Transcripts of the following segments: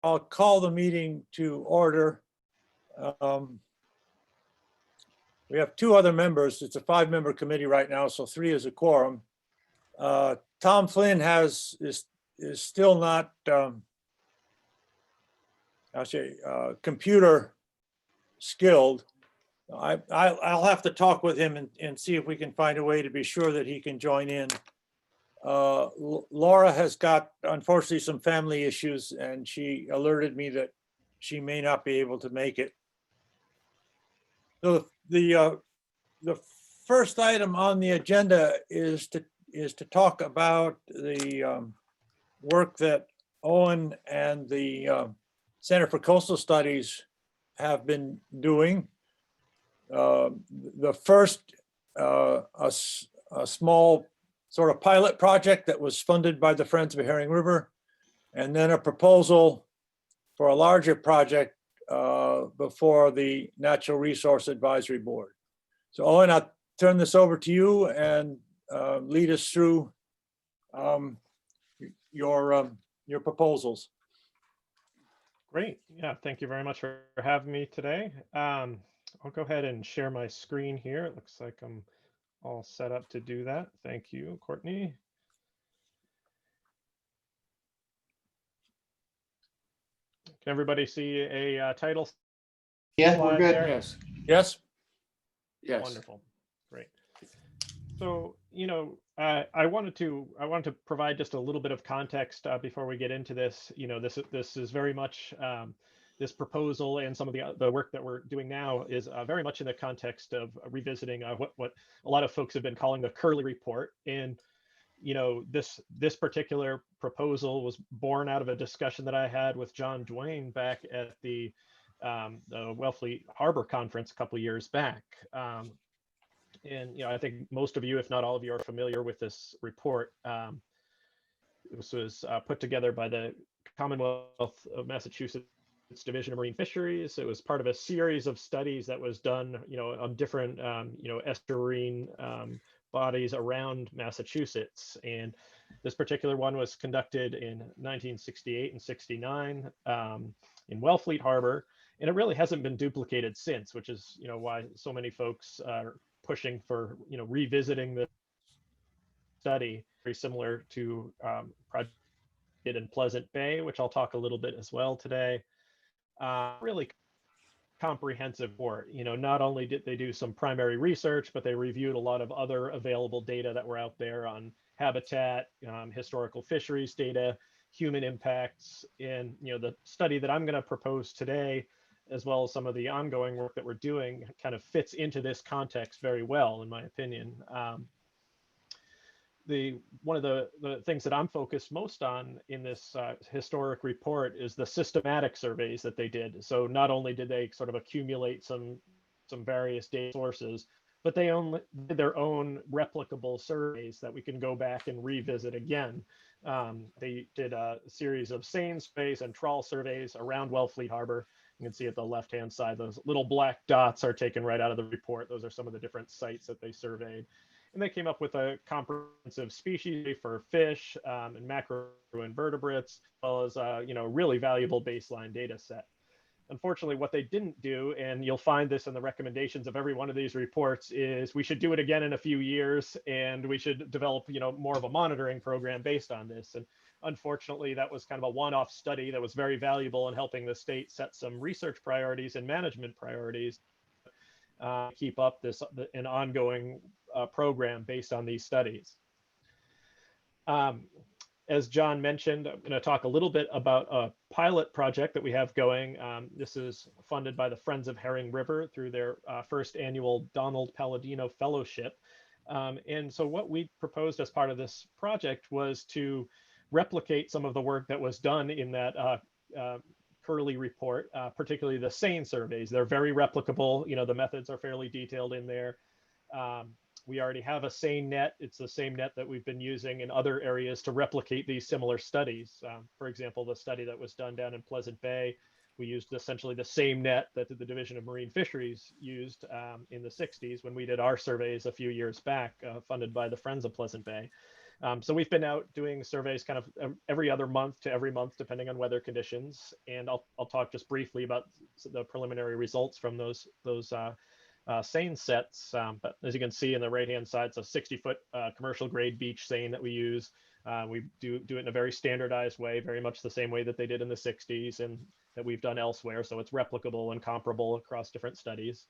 I'll call the meeting to order. We have two other members. It's a 5-member committee right now, so 3 is a quorum. Tom Flynn is still not computer skilled. I'll have to talk with him and see if we can find a way to be sure that he can join in. Laura has got, unfortunately, some family issues, and she alerted me that she may not be able to make it. So the first item on the agenda is to talk about the work that Owen and the Center for Coastal Studies have been doing. The first, a small sort of pilot project that was funded by the Friends of Herring River, and then a proposal for a larger project before the Natural Resource Advisory Board. So Owen, I'll turn this over to you and lead us through your proposals. Great. Yeah, thank you very much for having me today. I'll go ahead and share my screen here. It looks like I'm all set up to do that. Thank you, Courtney. Can everybody see a title? Yeah, we're good. There? Yes. Yes. Yes. Wonderful. Great. So, I wanted to provide just a little bit of context before we get into this. This is very much this proposal, and some of the work that we're doing now is very much in the context of revisiting what a lot of folks have been calling the Curley Report. And this particular proposal was born out of a discussion that I had with John Duane back at the Wellfleet Harbor Conference a couple of years back. And I think most of you, if not all of you, are familiar with this report. This was put together by the Commonwealth of Massachusetts Division of Marine Fisheries. It was part of a series of studies that was done, on different, estuarine bodies around Massachusetts. And this particular one was conducted in 1968 and 69 in Wellfleet Harbor. And it really hasn't been duplicated since, which is, why so many folks are pushing for, revisiting the study, very similar to project in Pleasant Bay, which I'll talk a little bit as well today. Really comprehensive report. Not only did they do some primary research, but they reviewed a lot of other available data that were out there on habitat, historical fisheries data, human impacts. And the study that I'm going to propose today, as well as some of the ongoing work that we're doing, kind of fits into this context very well, in my opinion. One of the things that I'm focused most on in this historic report is the systematic surveys that they did. So not only did they sort of accumulate some various data sources, but they did their own replicable surveys that we can go back and revisit again. They did a series of seine surveys and trawl surveys around Wellfleet Harbor. You can see at the left-hand side, those little black dots are taken right out of the report. Those are some of the different sites that they surveyed. And they came up with a comprehensive species for fish and macroinvertebrates, as well as a really valuable baseline data set. Unfortunately, what they didn't do, and you'll find this in the recommendations of every one of these reports, is we should do it again in a few years, and we should develop more of a monitoring program based on this. And unfortunately, that was kind of a one-off study that was very valuable in helping the state set some research priorities and management priorities. Keep up an ongoing program based on these studies. As John mentioned, I'm going to talk a little bit about a pilot project that we have going. This is funded by the Friends of Herring River through their first annual Donald Palladino Fellowship. And so what we proposed as part of this project was to replicate some of the work that was done in that Curley report, particularly the seine surveys. They're very replicable. The methods are fairly detailed in there. We already have a seine net. It's the same net that we've been using in other areas to replicate these similar studies. For example, the study that was done down in Pleasant Bay, we used essentially the same net that the Division of Marine Fisheries used in the 60s when we did our surveys a few years back, funded by the Friends of Pleasant Bay. So we've been out doing surveys kind of every other month to every month, depending on weather conditions. And I'll talk just briefly about the preliminary results from those seine sets. But as you can see in the right-hand side, it's a 60-foot commercial grade beach seine that we use. We do it in a very standardized way, very much the same way that they did in the 60s and that we've done elsewhere. So it's replicable and comparable across different studies.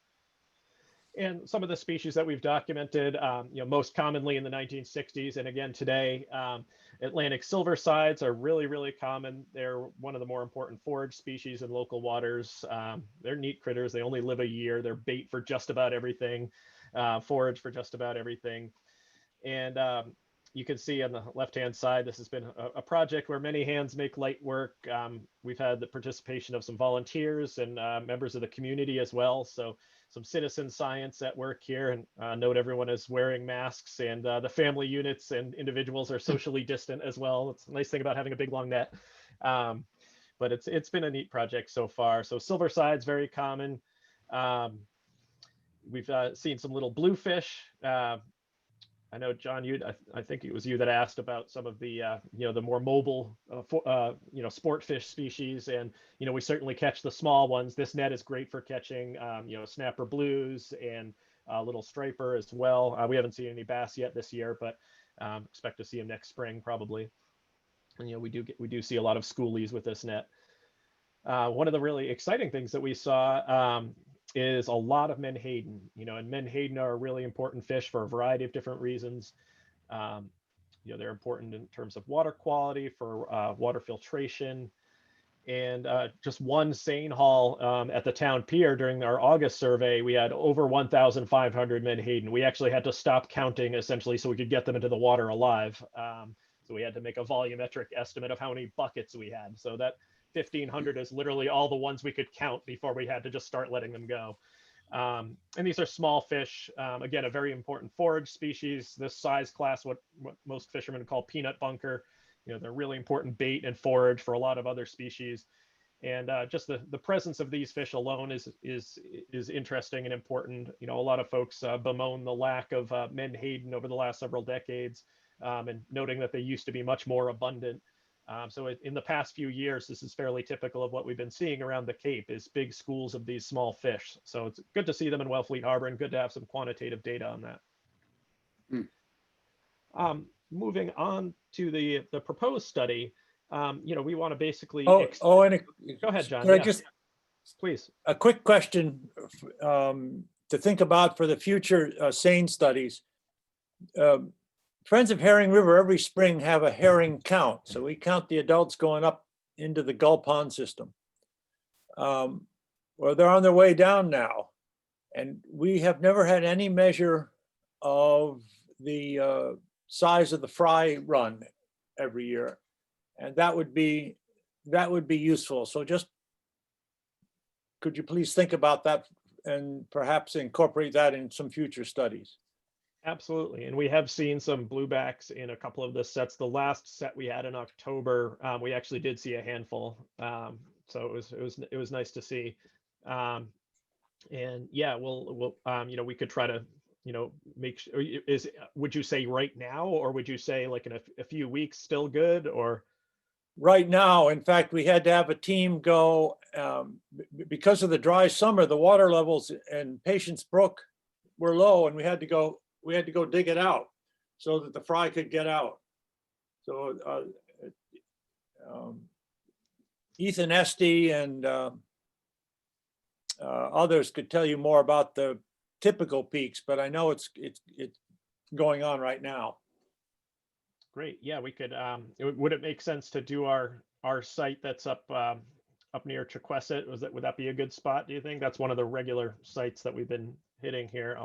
And some of the species that we've documented, most commonly in the 1960s, and again today, Atlantic silversides are really, really common. They're one of the more important forage species in local waters. They're neat critters. They only live a year. They're bait for just about everything, forage for just about everything. And you can see on the left-hand side, this has been a project where many hands make light work. We've had the participation of some volunteers and members of the community as well. So some citizen science at work here, and note everyone is wearing masks, and the family units and individuals are socially distant as well. It's a nice thing about having a big long net. But it's been a neat project so far. So silverside's very common. We've seen some little bluefish. I know, John, I think it was you that asked about some of the, the more mobile, sport fish species. And, we certainly catch the small ones. This net is great for catching, snapper blues and little striper as well. We haven't seen any bass yet this year, but expect to see them next spring probably. And, we do see a lot of schoolies with this net. One of the really exciting things that we saw is a lot of menhaden, and menhaden are a really important fish for a variety of different reasons. They're important in terms of water quality, for water filtration, and just one seine haul at the town pier during our August survey, we had over 1,500 menhaden. We actually had to stop counting essentially so we could get them into the water alive. So we had to make a volumetric estimate of how many buckets we had. So that 1,500 is literally all the ones we could count before we had to just start letting them go. And these are small fish. Again, a very important forage species. This size class, what most fishermen call peanut bunker. They're really important bait and forage for a lot of other species. And just the presence of these fish alone is interesting and important. A lot of folks bemoan the lack of menhaden over the last several decades, and noting that they used to be much more abundant. So in the past few years, this is fairly typical of what we've been seeing around the Cape, is big schools of these small fish. So it's good to see them in Wellfleet Harbor, and good to have some quantitative data on that. Moving on to the proposed study, we want to basically. Go ahead, John. Could I Yeah, just, please. a quick question to think about for the future seine studies. Friends of Herring River every spring have a herring count. So we count the adults going up into the Gull Pond system. Well, they're on their way down now. And we have never had any measure of the size of the fry run every year. And that would be useful. So just, could you please think about that and perhaps incorporate that in some future studies? Absolutely. And we have seen some bluebacks in a couple of the sets. The last set we had in October, we actually did see a handful. So it was nice to see. And yeah, we'll we could try to, make sure, would you say right now, or would you say like in a few weeks still good, or? Right now, in fact, we had to have a team go, because of the dry summer, the water levels in Patience Brook were low, and we had to go dig it out so that the fry could get out. So Ethan Esty and others could tell you more about the typical peaks, but I know it's going on right now. Great. Yeah, we could. Would it make sense to do our site that's up near Chequesset? Would that be a good spot, do you think? That's one of the regular sites that we've been hitting here.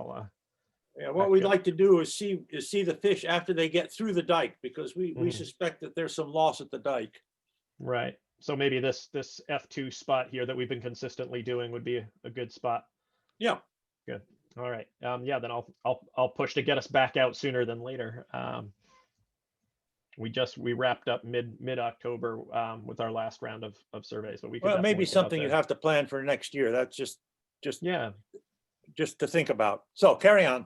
Yeah, what we'd like to do is see the fish after they get through the dike, because we suspect that there's some loss at the dike. Right. So maybe this F2 spot here that we've been consistently doing would be a good spot. Yeah. Good. All right. Yeah, then I'll push to get us back out sooner than later. We wrapped up mid-October with our last round of surveys, but we could maybe something you there. have to plan for next year. That's just yeah, just to think about. So carry on.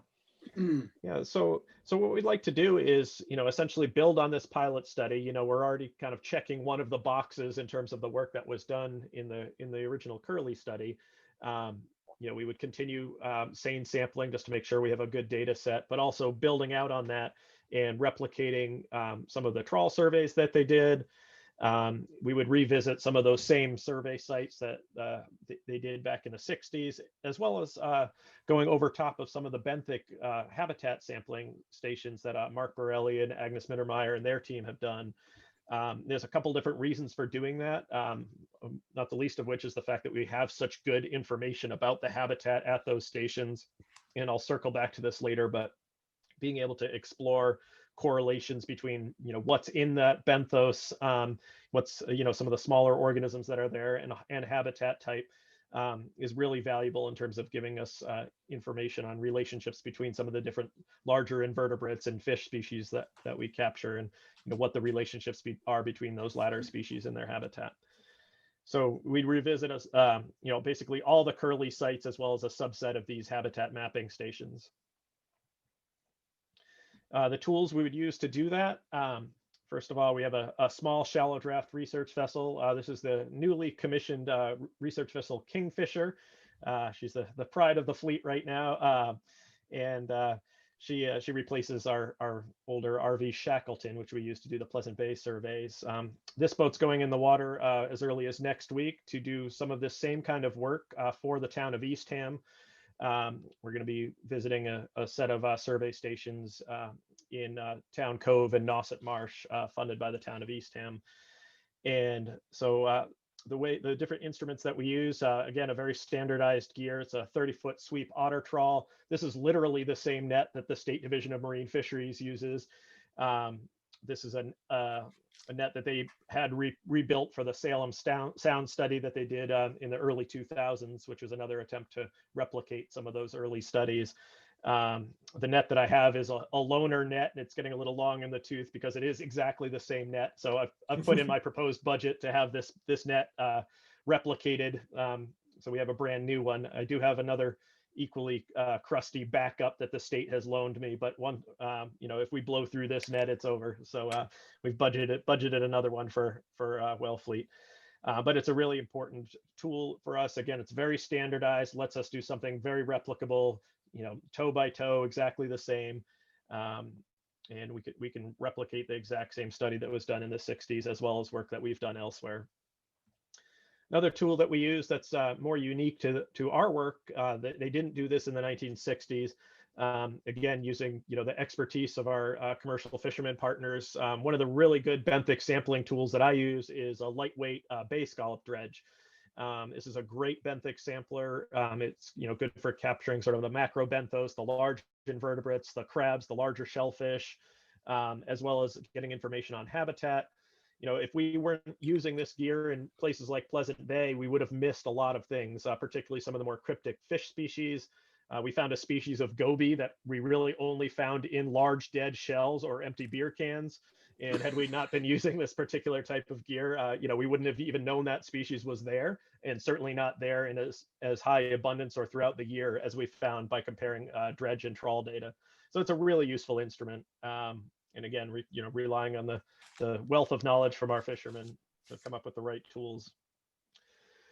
Yeah, so what we'd like to do is, essentially build on this pilot study. We're already kind of checking one of the boxes in terms of the work that was done in the original Curley study. We would continue sane sampling just to make sure we have a good data set, but also building out on that and replicating some of the trawl surveys that they did. We would revisit some of those same survey sites that they did back in the 60s, as well as going over top of some of the benthic habitat sampling stations that Mark Borelli and Agnes Mittermeier and their team have done. There's a couple different reasons for doing that, not the least of which is the fact that we have such good information about the habitat at those stations. And I'll circle back to this later, but being able to explore correlations between what's in that benthos, what's some of the smaller organisms that are there, and habitat type is really valuable in terms of giving us information on relationships between some of the different larger invertebrates and fish species that we capture, and what the relationships are between those latter species and their habitat. So we'd revisit basically all the Curley sites as well as a subset of these habitat mapping stations. The tools we would use to do that. First of all, we have a small shallow draft research vessel. This is the newly commissioned research vessel Kingfisher. She's the pride of the fleet right now. And she replaces our older RV Shackleton, which we used to do the Pleasant Bay surveys. This boat's going in the water as early as next week to do some of this same kind of work for the town of Eastham. We're going to be visiting a set of survey stations in Town Cove and Nauset Marsh, funded by the town of Eastham. And so the different instruments that we use, again, a very standardized gear. It's a 30-foot sweep otter trawl. This is literally the same net that the State Division of Marine Fisheries uses. This is a net that they had rebuilt for the Salem Sound study that they did in the early 2000s, which was another attempt to replicate some of those early studies. The net that I have is a loaner net, and it's getting a little long in the tooth because it is exactly the same net. So I've put in my proposed budget to have this net replicated. So we have a brand new one. I do have another equally crusty backup that the state has loaned me, but one, if we blow through this net, it's over. So we've budgeted another one for Wellfleet. But it's a really important tool for us. Again, it's very standardized, lets us do something very replicable, toe by toe, exactly the same. And we can replicate the exact same study that was done in the 60s, as well as work that we've done elsewhere. Another tool that we use that's more unique to our work, they didn't do this in the 1960s. Again, using the expertise of our commercial fishermen partners. One of the really good benthic sampling tools that I use is a lightweight bay scallop dredge. This is a great benthic sampler. It's good for capturing sort of the macrobenthos, the large invertebrates, the crabs, the larger shellfish, as well as getting information on habitat. If we weren't using this gear in places like Pleasant Bay, we would have missed a lot of things, particularly some of the more cryptic fish species. We found a species of goby that we really only found in large dead shells or empty beer cans. And had we not been using this particular type of gear, we wouldn't have even known that species was there, and certainly not there in as high abundance or throughout the year as we found by comparing dredge and trawl data. So it's a really useful instrument. And again, relying on the wealth of knowledge from our fishermen to come up with the right tools.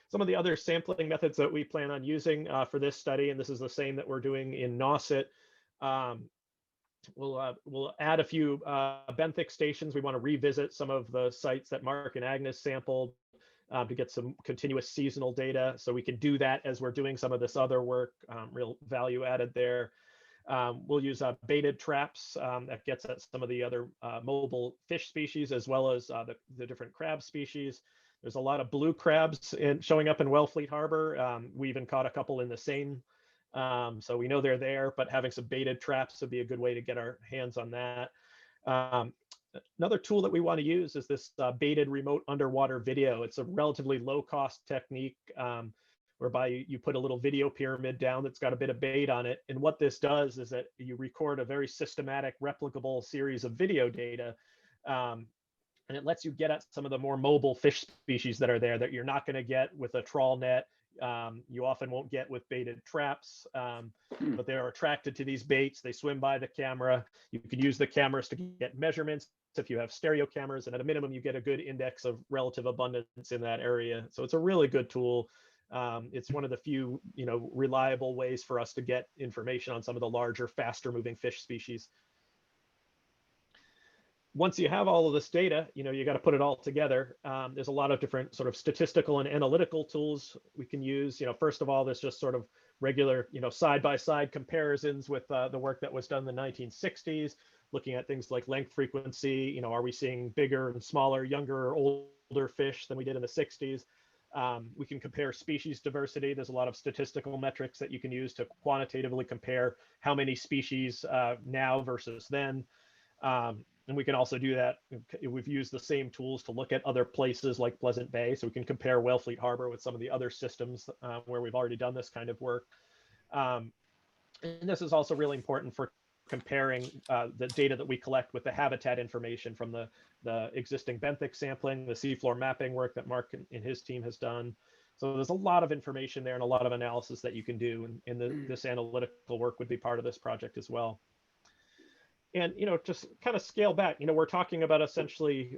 Some of the other sampling methods that we plan on using for this study, and this is the same that we're doing in Nauset, we'll add a few benthic stations. We want to revisit some of the sites that Mark and Agnes sampled to get some continuous seasonal data. So we can do that as we're doing some of this other work, real value added there. We'll use baited traps that gets at some of the other mobile fish species, as well as the different crab species. There's a lot of blue crabs showing up in Wellfleet Harbor. We even caught a couple in the Seine. So we know they're there, but having some baited traps would be a good way to get our hands on that. Another tool that we want to use is this baited remote underwater video. It's a relatively low cost technique whereby you put a little video pyramid down that's got a bit of bait on it. And what this does is that you record a very systematic, replicable series of video data. And it lets you get at some of the more mobile fish species that are there that you're not going to get with a trawl net you often won't get with baited traps, but they are attracted to these baits. They swim by the camera. You can use the cameras to get measurements if you have stereo cameras, and at a minimum, you get a good index of relative abundance in that area. So it's a really good tool. It's one of the few, reliable ways for us to get information on some of the larger, faster moving fish species. Once you have all of this data, you got to put it all together. There's a lot of different sort of statistical and analytical tools we can use. First of all, there's just sort of regular, side-by-side comparisons with the work that was done in the 1960s, looking at things like length frequency. Are we seeing bigger and smaller, younger or older fish than we did in the 60s? We can compare species diversity. There's a lot of statistical metrics that you can use to quantitatively compare how many species now versus then. And we can also do that. We've used the same tools to look at other places like Pleasant Bay. So we can compare Wellfleet Harbor with some of the other systems where we've already done this kind of work. And this is also really important for comparing the data that we collect with the habitat information from the existing benthic sampling, the seafloor mapping work that Mark and his team has done. So there's a lot of information there and a lot of analysis that you can do. And this analytical work would be part of this project as well. And, just kind of scale back, we're talking about essentially,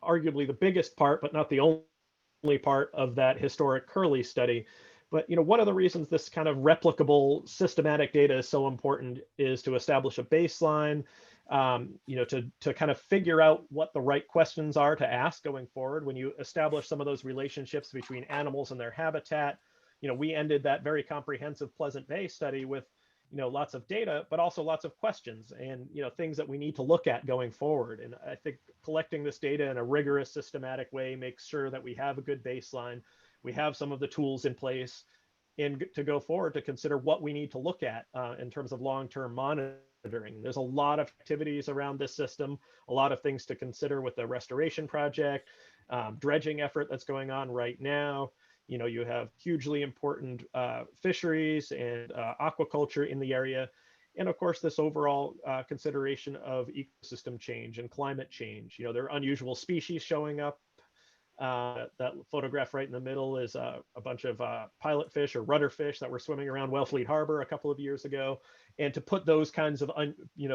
arguably the biggest part, but not the only part of that historic Curley study. But, one of the reasons this kind of replicable systematic data is so important is to establish a baseline, to kind of figure out what the right questions are to ask going forward. When you establish some of those relationships between animals and their habitat, we ended that very comprehensive Pleasant Bay study with lots of data, but also lots of questions and, things that we need to look at going forward. And I think collecting this data in a rigorous, systematic way makes sure that we have a good baseline. We have some of the tools in place and to go forward to consider what we need to look at in terms of long-term monitoring. There's a lot of activities around this system, a lot of things to consider with the restoration project, dredging effort that's going on right now. You have hugely important fisheries and aquaculture in the area. And of course, this overall consideration of ecosystem change and climate change. There are unusual species showing up. That photograph right in the middle is a bunch of pilot fish or rudder fish that were swimming around Wellfleet Harbor a couple of years ago. And to put those kinds of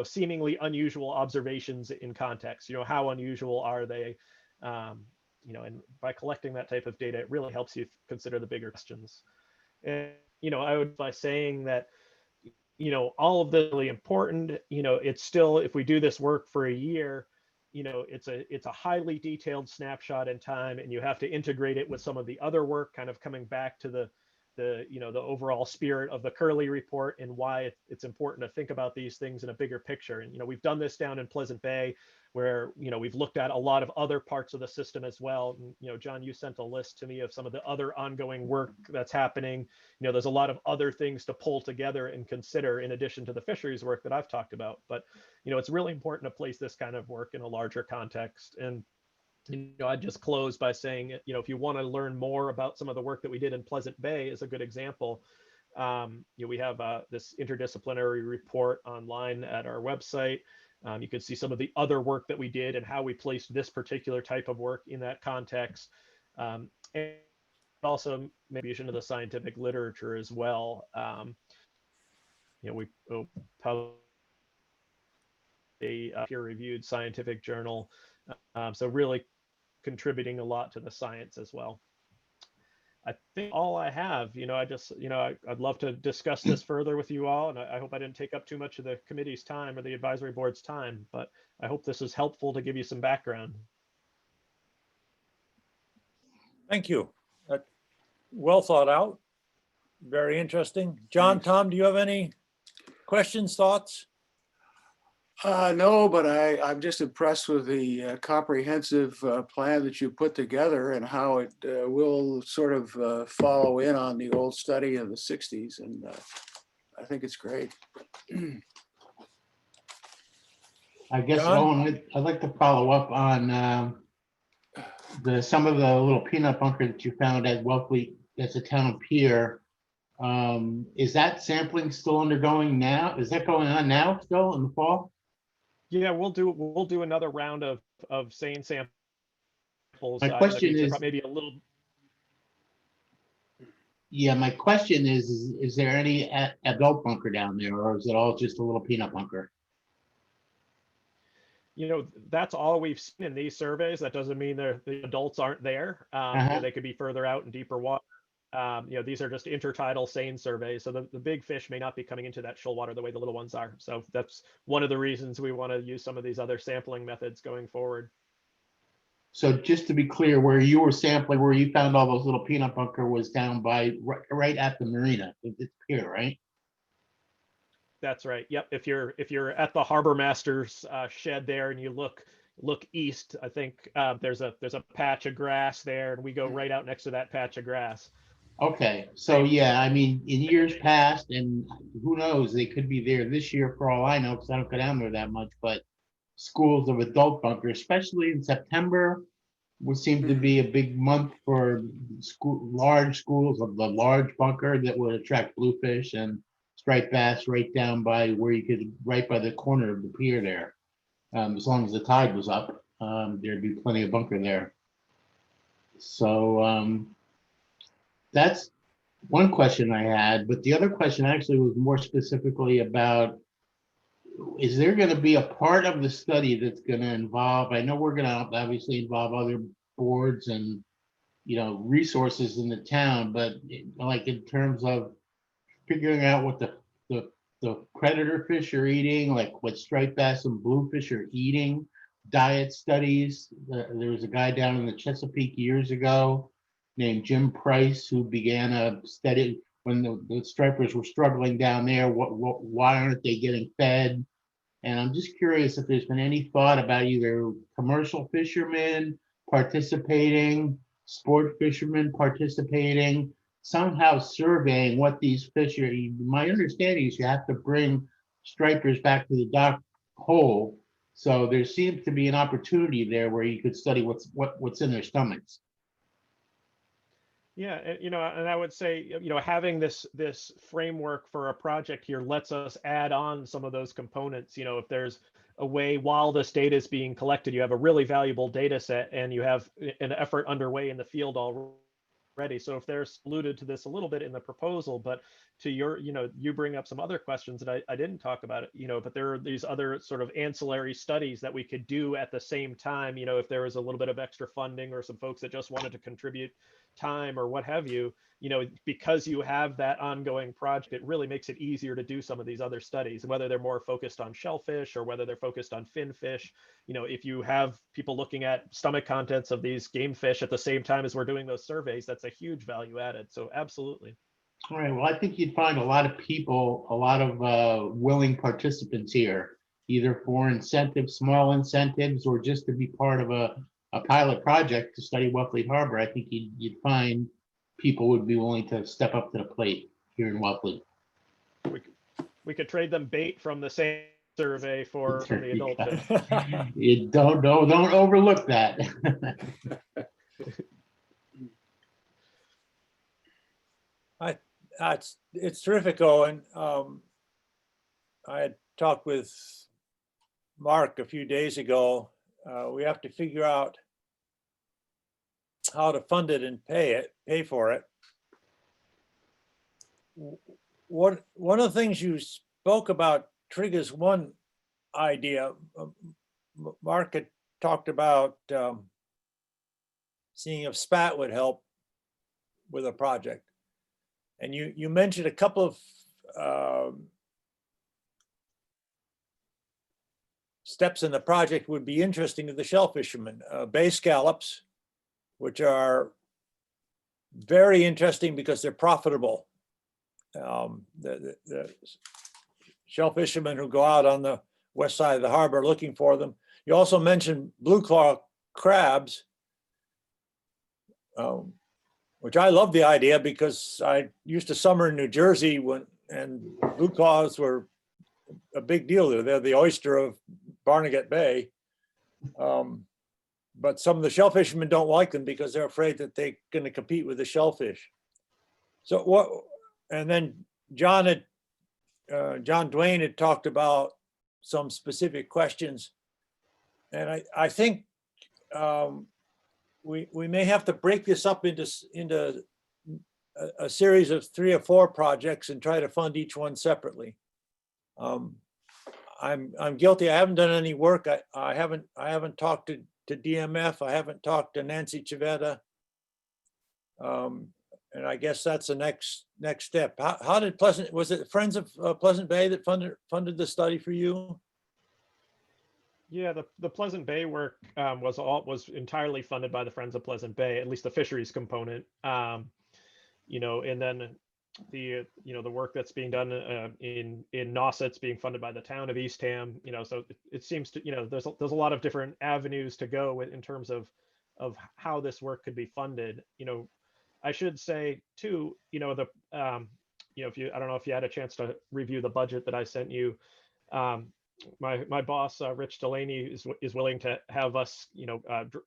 seemingly unusual observations in context, how unusual are they? And by collecting that type of data, it really helps you consider the bigger questions. And, I would, by saying that, all of this is really important, it's still, if we do this work for a year, it's a highly detailed snapshot in time, and you have to integrate it with some of the other work, kind of coming back to the overall spirit of the Curley Report and why it's important to think about these things in a bigger picture. And, we've done this down in Pleasant Bay where, we've looked at a lot of other parts of the system as well. And, John, you sent a list to me of some of the other ongoing work that's happening. There's a lot of other things to pull together and consider in addition to the fisheries work that I've talked about. But, it's really important to place this kind of work in a larger context. And I'd just close by saying, if you want to learn more about some of the work that we did in Pleasant Bay is a good example. We have this interdisciplinary report online at our website. You can see some of the other work that we did and how we placed this particular type of work in that context. And also maybe into the scientific literature as well. We published a peer-reviewed scientific journal. So really contributing a lot to the science as well. I think all I have, I'd love to discuss this further with you all, and I hope I didn't take up too much of the committee's time or the advisory board's time, but I hope this is helpful to give you some background. Thank you. Well thought out. Very interesting. John, Tom, do you have any questions, thoughts? No, but I'm just impressed with the comprehensive plan that you put together and how it will sort of follow in on the old study of the 60s. And I think it's great. I guess, John? Owen, I'd like to follow up on some of the little peanut bunker that you found at Wellfleet, that's a town pier. Is that sampling still undergoing now? Is that going on now still in the fall? Yeah, we'll do another round of seine samples. My question is, maybe a little. Yeah, my question is there any adult bunker down there, or is it all just a little peanut bunker? You know, that's all we've seen in these surveys. That doesn't mean the adults aren't there. You Uh-huh. know, they could be further out in deeper water. You know, these are just intertidal seine surveys. So the big fish may not be coming into that shoal water the way the little ones are. So that's one of the reasons we want to use some of these other sampling methods going forward. So just to be clear, where you were sampling, where you found all those little peanut bunker was down by right at the marina. It's pier, right? That's right. Yep. If you're at the harbor master's shed there and you look east, I think there's a patch of grass there, and we go right out next to that patch of grass. Okay, so yeah, I mean, in years past, and who knows, they could be there this year for all I know, because I don't go down there that much, but schools of adult bunker, especially in September, would seem to be a big month for large schools of the large bunker that would attract bluefish and striped bass right down by where you could, right by the corner of the pier there. As long as the tide was up, there'd be plenty of bunker there. So that's one question I had, but the other question actually was more specifically about, is there going to be a part of the study that's going to involve, I know we're going to obviously involve other boards and, you know, resources in the town, but like in terms of figuring out what the predator fish are eating, like what striped bass and bluefish are eating, diet studies. There was a guy down in the Chesapeake years ago named Jim Price who began a study when the stripers were struggling down there. Why aren't they getting fed? And I'm just curious if there's been any thought about either commercial fishermen participating, sport fishermen participating, somehow surveying what these fish are eating. My understanding is you have to bring stripers back to the dock whole. So there seems to be an opportunity there where you could study what's in their stomachs. Yeah, you know, and I would say, you know, having this framework for a project here lets us add on some of those components. You know, if there's a way while this data is being collected, you have a really valuable data set and you have an effort underway in the field already. So if there's alluded to this a little bit in the proposal, but to your, you know, you bring up some other questions that I didn't talk about it, you know, but there are these other sort of ancillary studies that we could do at the same time. You know, if there was a little bit of extra funding or some folks that just wanted to contribute time or what have you, you know, because you have that ongoing project, it really makes it easier to do some of these other studies, whether they're more focused on shellfish or whether they're focused on finfish. You know, if you have people looking at stomach contents of these game fish at the same time as we're doing those surveys, that's a huge value added. So absolutely. All right, well, I think you'd find a lot of people, a lot of willing participants here, either for incentives, small incentives, or just to be part of a pilot project to study Wellfleet Harbor. I think you'd find people would be willing to step up to the plate here in Wellfleet. We could trade them bait from the same survey for the adult fish. You don't overlook that. It's terrific, Owen. I had talked with Mark a few days ago. We have to figure out how to fund it and pay for it. One of the things you spoke about triggers one idea. Mark had talked about seeing if SPAT would help with a project. And you mentioned a couple of steps in the project would be interesting to the shell fishermen. Bay scallops, which are very interesting because they're profitable. The shell fishermen who go out on the west side of the harbor looking for them. You also mentioned blue claw crabs, which I love the idea because I used to summer in New Jersey and blue claws were a big deal there. They're the oyster of Barnegat Bay. But some of the shellfishermen don't like them because they're afraid that they're going to compete with the shellfish. So what? And then John Duane had talked about some specific questions, and I think we may have to break this up into a series of 3 or 4 projects and try to fund each one separately. I'm guilty. I haven't done any work. I haven't talked to DMF. I haven't talked to Nancy Chavetta. And I guess that's the next step. How did was it Friends of Pleasant Bay that funded the study for you? Yeah, the Pleasant Bay work was entirely funded by the Friends of Pleasant Bay, at least the fisheries component. You know, and then the work that's being done in Nauset's being funded by the town of Eastham. You know, so it seems to, there's a lot of different avenues to go in terms of how this work could be funded. You know, I should say too, I don't know if you had a chance to review the budget that I sent you. My boss, Rich Delaney, is willing to have us,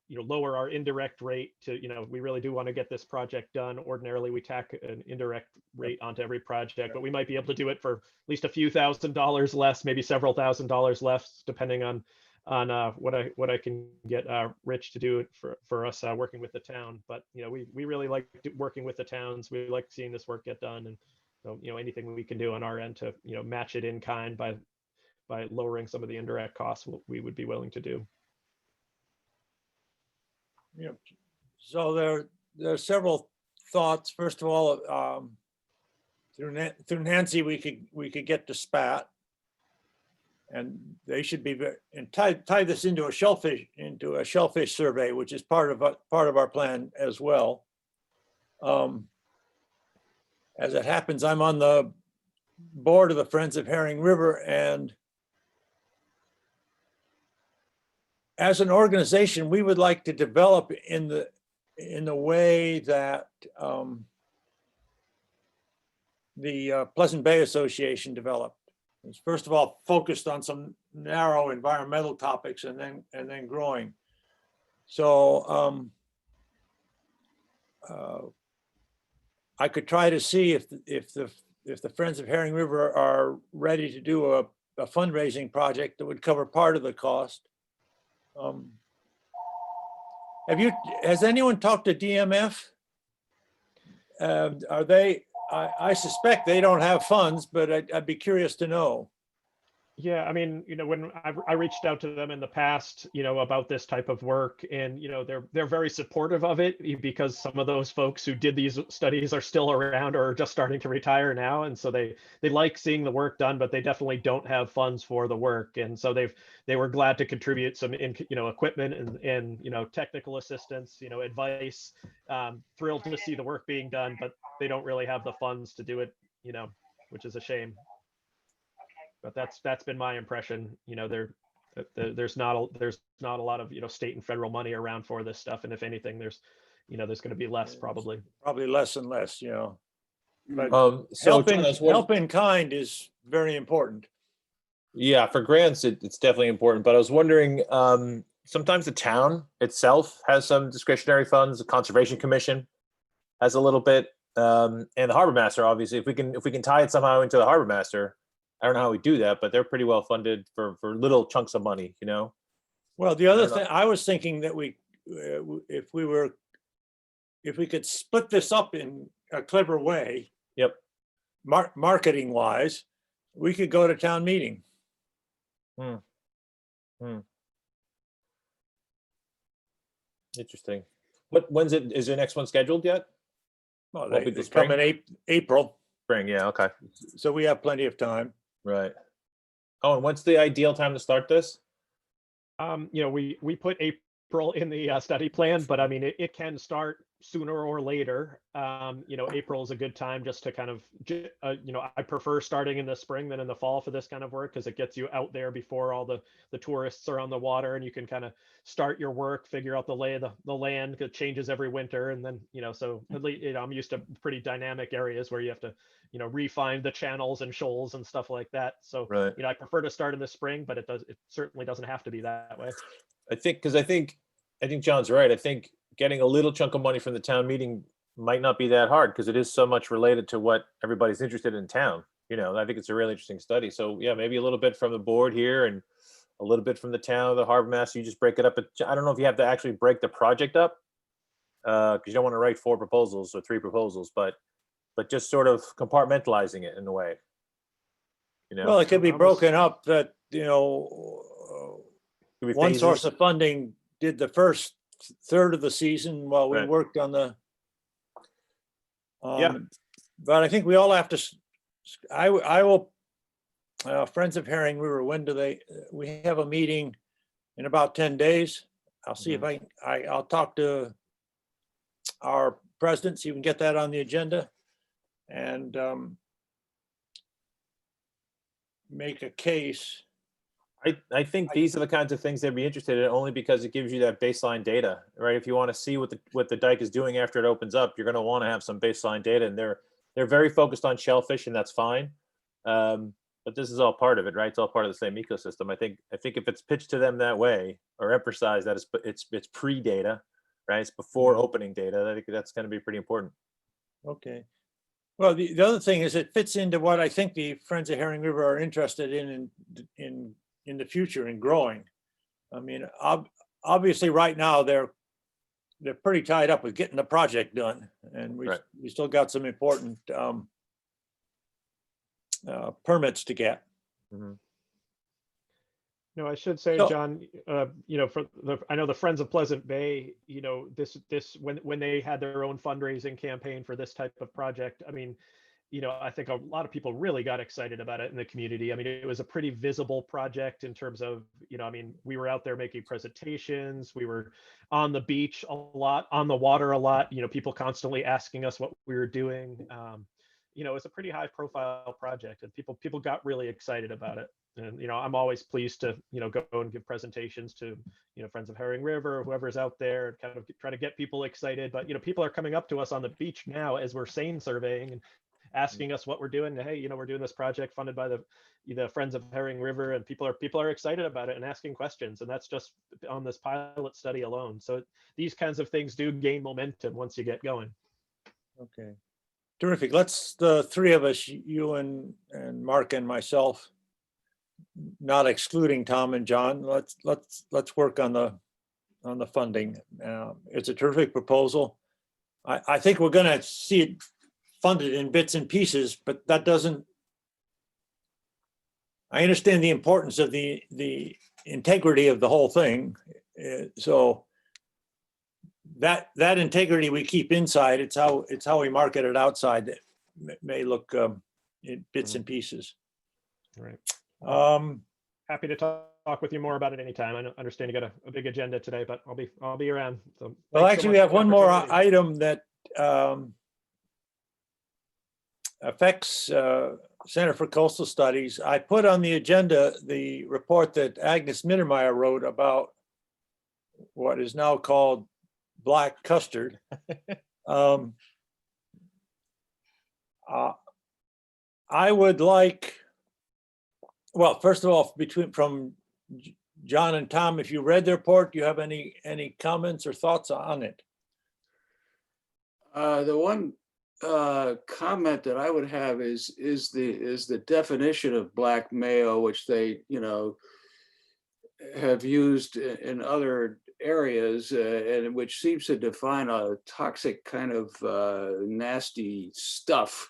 lower our indirect rate to, we really do want to get this project done. Ordinarily, we tack an indirect rate onto every project, but we might be able to do it for at least a few $1,000s less, maybe several $1,000s less, depending on what I can get Rich to do it for us working with the town. But we really like working with the towns. We like seeing this work get done, and so anything we can do on our end to match it in kind by lowering some of the indirect costs, we would be willing to do. Yeah. So there are several thoughts. First of all, through Nancy, we could get to SPAT, and they should be and tie this into a shellfish survey, which is part of our plan as well. As it happens, I'm on the board of the Friends of Herring River, and as an organization, we would like to develop in the way that the Pleasant Bay Association developed. It's first of all focused on some narrow environmental topics, and then growing. So I could try to see if the Friends of Herring River are ready to do a fundraising project that would cover part of the cost. Has anyone talked to DMF? Are they, I suspect they don't have funds, but I'd be curious to know. Yeah, I mean, when I reached out to them in the past, about this type of work, and they're very supportive of it, because some of those folks who did these studies are still around or are just starting to retire now, and so they like seeing the work done, but they definitely don't have funds for the work, and so they were glad to contribute some equipment and technical assistance, advice. Thrilled to see the work being done, but they don't really have the funds to do it, which is a shame. But that's been my impression. There's not a lot of state and federal money around for this stuff, and if anything, there's going to be less probably. Probably less and less, But So help in kind is very important. yeah, for grants, it's definitely important. But I was wondering, sometimes the town itself has some discretionary funds. The Conservation Commission has a little bit, and the Harbor Master, obviously, if we can tie it somehow into the Harbor Master. I don't know how we do that, but they're pretty well funded for little chunks of money, Well, the other thing I was thinking that if we could split this up in a clever way. Yep. Marketing wise, we could go to town meeting. Interesting. When's it? Is the next one scheduled yet? Well, Won't be they the come spring? in April, Spring, yeah, okay, so we have plenty of time. right. Oh, and what's the ideal time to start this? We put April in the study plan, but I mean, it can start sooner or later. April is a good time just to kind of, I prefer starting in the spring than in the fall for this kind of work, because it gets you out there before all the tourists are on the water, and you can kind of start your work, figure out the lay of the land. It changes every winter, and then so at least I'm used to pretty dynamic areas where you have to refine the channels and shoals and stuff like that. So Right. I prefer to start in the spring, but it certainly doesn't have to be that way. I think John's right. I think getting a little chunk of money from the town meeting might not be that hard, because it is so much related to what everybody's interested in town. I think it's a really interesting study. So yeah, maybe a little bit from the board here and a little bit from the town, the Harbor Master. You just break it up. I don't know if you have to actually break the project up, because you don't want to write 4 proposals or 3 proposals, but but just sort of compartmentalizing it in a way. You know, Well, it could be Almost- broken up that, could be one source phases. of funding did the first third of the season while we Right. worked on the. Yeah. But I think we all have to, I will, Friends of Herring River, when do we have a meeting in about 10 days. I'll see if I'll talk to our president, see if we can get that on the agenda and make a case. I think these are the kinds of things they'd be interested in, only because it gives you that baseline data, right? If you want to see what the dike is doing after it opens up, you're going to want to have some baseline data, and they're very focused on shellfish, and that's fine. But this is all part of it, right? It's all part of the same ecosystem. I think if it's pitched to them that way, or emphasized that it's pre-data, right? It's before opening data. I think that's going to be pretty important. Okay. Well, the other thing is it fits into what I think the Friends of Herring River are interested in the future in growing. I mean, obviously right now they're pretty tied up with getting the project done, and we still got some important permits to get. Mhm. No, I should say, So- John, I know the Friends of Pleasant Bay, when they had their own fundraising campaign for this type of project, I mean, I think a lot of people really got excited about it in the community. I mean, it was a pretty visible project in terms of, I mean, we were out there making presentations, we were on the beach a lot, on the water a lot, people constantly asking us what we were doing. It was a pretty high profile project, and people got really excited about it. And, I'm always pleased to, go and give presentations to, Friends of Herring River, whoever's out there, and kind of try to get people excited. But, people are coming up to us on the beach now as we're seine surveying and asking us what we're doing. Hey, we're doing this project funded by the Friends of Herring River, and people are excited about it and asking questions. And that's just on this pilot study alone. So these kinds of things do gain momentum once you get going. Okay. Terrific. Let's, the three of us, you and Mark and myself, not excluding Tom and John, let's work on the funding. It's a terrific proposal. I think we're going to see it funded in bits and pieces, but that doesn't. I understand the importance of the integrity of the whole thing. So that integrity we keep inside. It's how we market it outside that may look in bits and pieces. Right. Um, Happy to talk with you more about it anytime. I understand you got a big agenda today, but I'll be around. So well, thanks so actually, much we have for the one more opportunity. item that affects Center for Coastal Studies. I put on the agenda the report that Agnes Mittermeier wrote about what is now called black custard. I would like, well, first of all, from John and Tom, if you read the report, do you have any comments or thoughts on it? The one comment that I would have is the definition of black mayo, which they have used in other areas, and which seems to define a toxic kind of nasty stuff,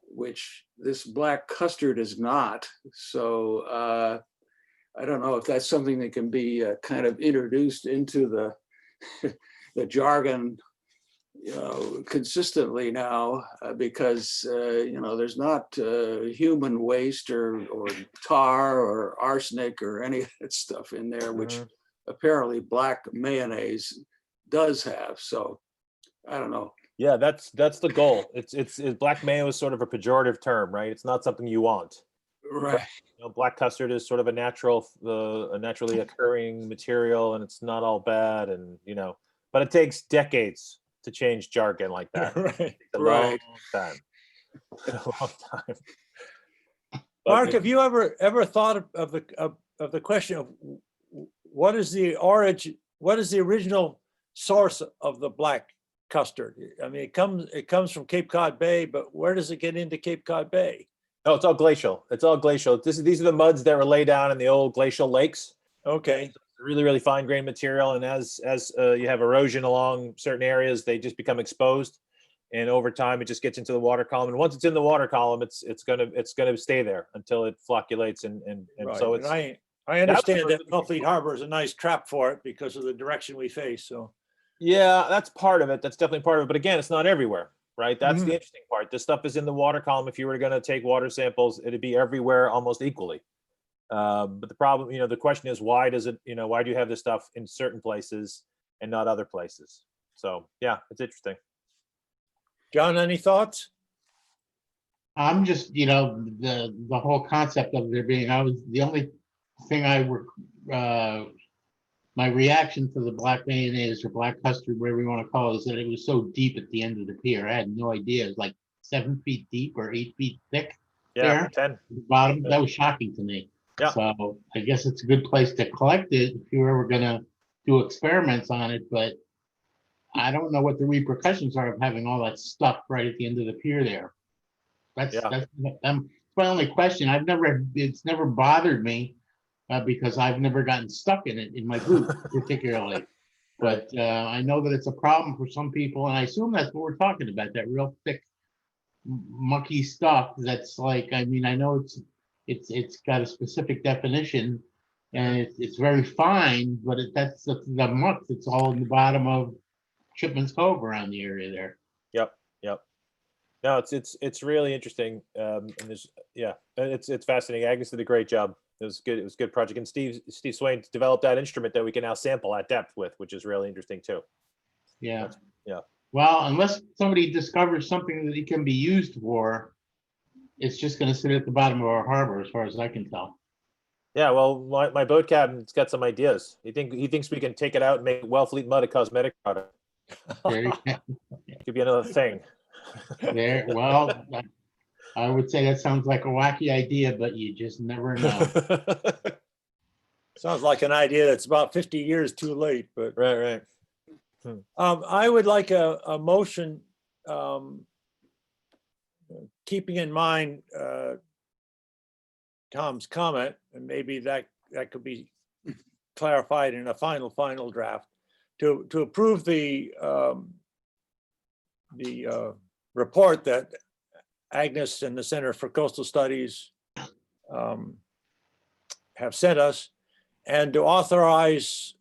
which this black custard is not. So I don't know if that's something that can be kind of introduced into the jargon consistently now, because there's not human waste or tar or arsenic or any of that stuff in there, which apparently black mayonnaise does have. So I don't know. Yeah, that's the goal. It's black mayo is sort of a pejorative term, right? It's not something you want. Right. Black custard is sort of a naturally occurring material, and it's not all bad, and but it takes decades to change jargon like that. Right. It's a Right. long time. A long time. But, Mark, have you ever thought of the question of what is the origin, what is the original source of the black custard? I mean, it comes from Cape Cod Bay, but where does it get into Cape Cod Bay? Oh, it's all glacial. It's all glacial. These are the muds that were laid down in the old glacial lakes. Okay. Really, really fine grained material, and as you have erosion along certain areas, they just become exposed, And over time, it just gets into the water column. And once it's in the water column, it's gonna stay there until it flocculates. And Right. so And it's, I understand That's- that Wellfleet Harbor is a nice trap for it because of the direction we face, so. yeah, that's part of it. That's definitely part of it. But again, it's not everywhere, right? That's Mhm. the interesting part. This stuff is in the water column. If you were going to take water samples, it'd be everywhere almost equally. But the problem, the question is, why does it, why do you have this stuff in certain places and not other places? So yeah, it's interesting. John, any thoughts? I'm just, the whole concept of there being, the only thing my reaction to the black mayonnaise or black custard, whatever you want to call it, is that it was so deep at the end of the pier. I had no idea. It was like 7 feet deep or 8 feet thick. Yeah, There. 10. At the bottom. That was shocking to me. Yeah. So I guess it's a good place to collect it if you're ever gonna do experiments on it, but I don't know what the repercussions are of having all that stuff right at the end of the pier there. That's my only question. It's never bothered me because I've never gotten stuck in it in my boot particularly. But I know that it's a problem for some people, and I assume that's what we're talking about, that real thick, mucky stuff that's like, I mean, I know it's got a specific definition and it's very fine, but that's the muck that's all in the bottom of Chipman's Cove around the area there. Yep. No, it's really interesting. And it's fascinating. Agnes did a great job. It was good. It was a good project. And Steve Swain developed that instrument that we can now sample at depth with, which is really interesting too. Yeah. Yeah. Well, unless somebody discovers something that it can be used for, it's just going to sit at the bottom of our harbor, as far as I can tell. Yeah, well, my boat captain's got some ideas. He thinks we can take it out and make Wellfleet mud a cosmetic product. There, Could be another thing. there. Well, I would say that sounds like a wacky idea, but you just never know. Sounds like an idea that's about 50 years too late, but Right. I would like a motion, keeping in mind Tom's comment, and maybe that could be clarified in a final draft, to approve the report that Agnes and the Center for Coastal Studies have sent us, and to authorize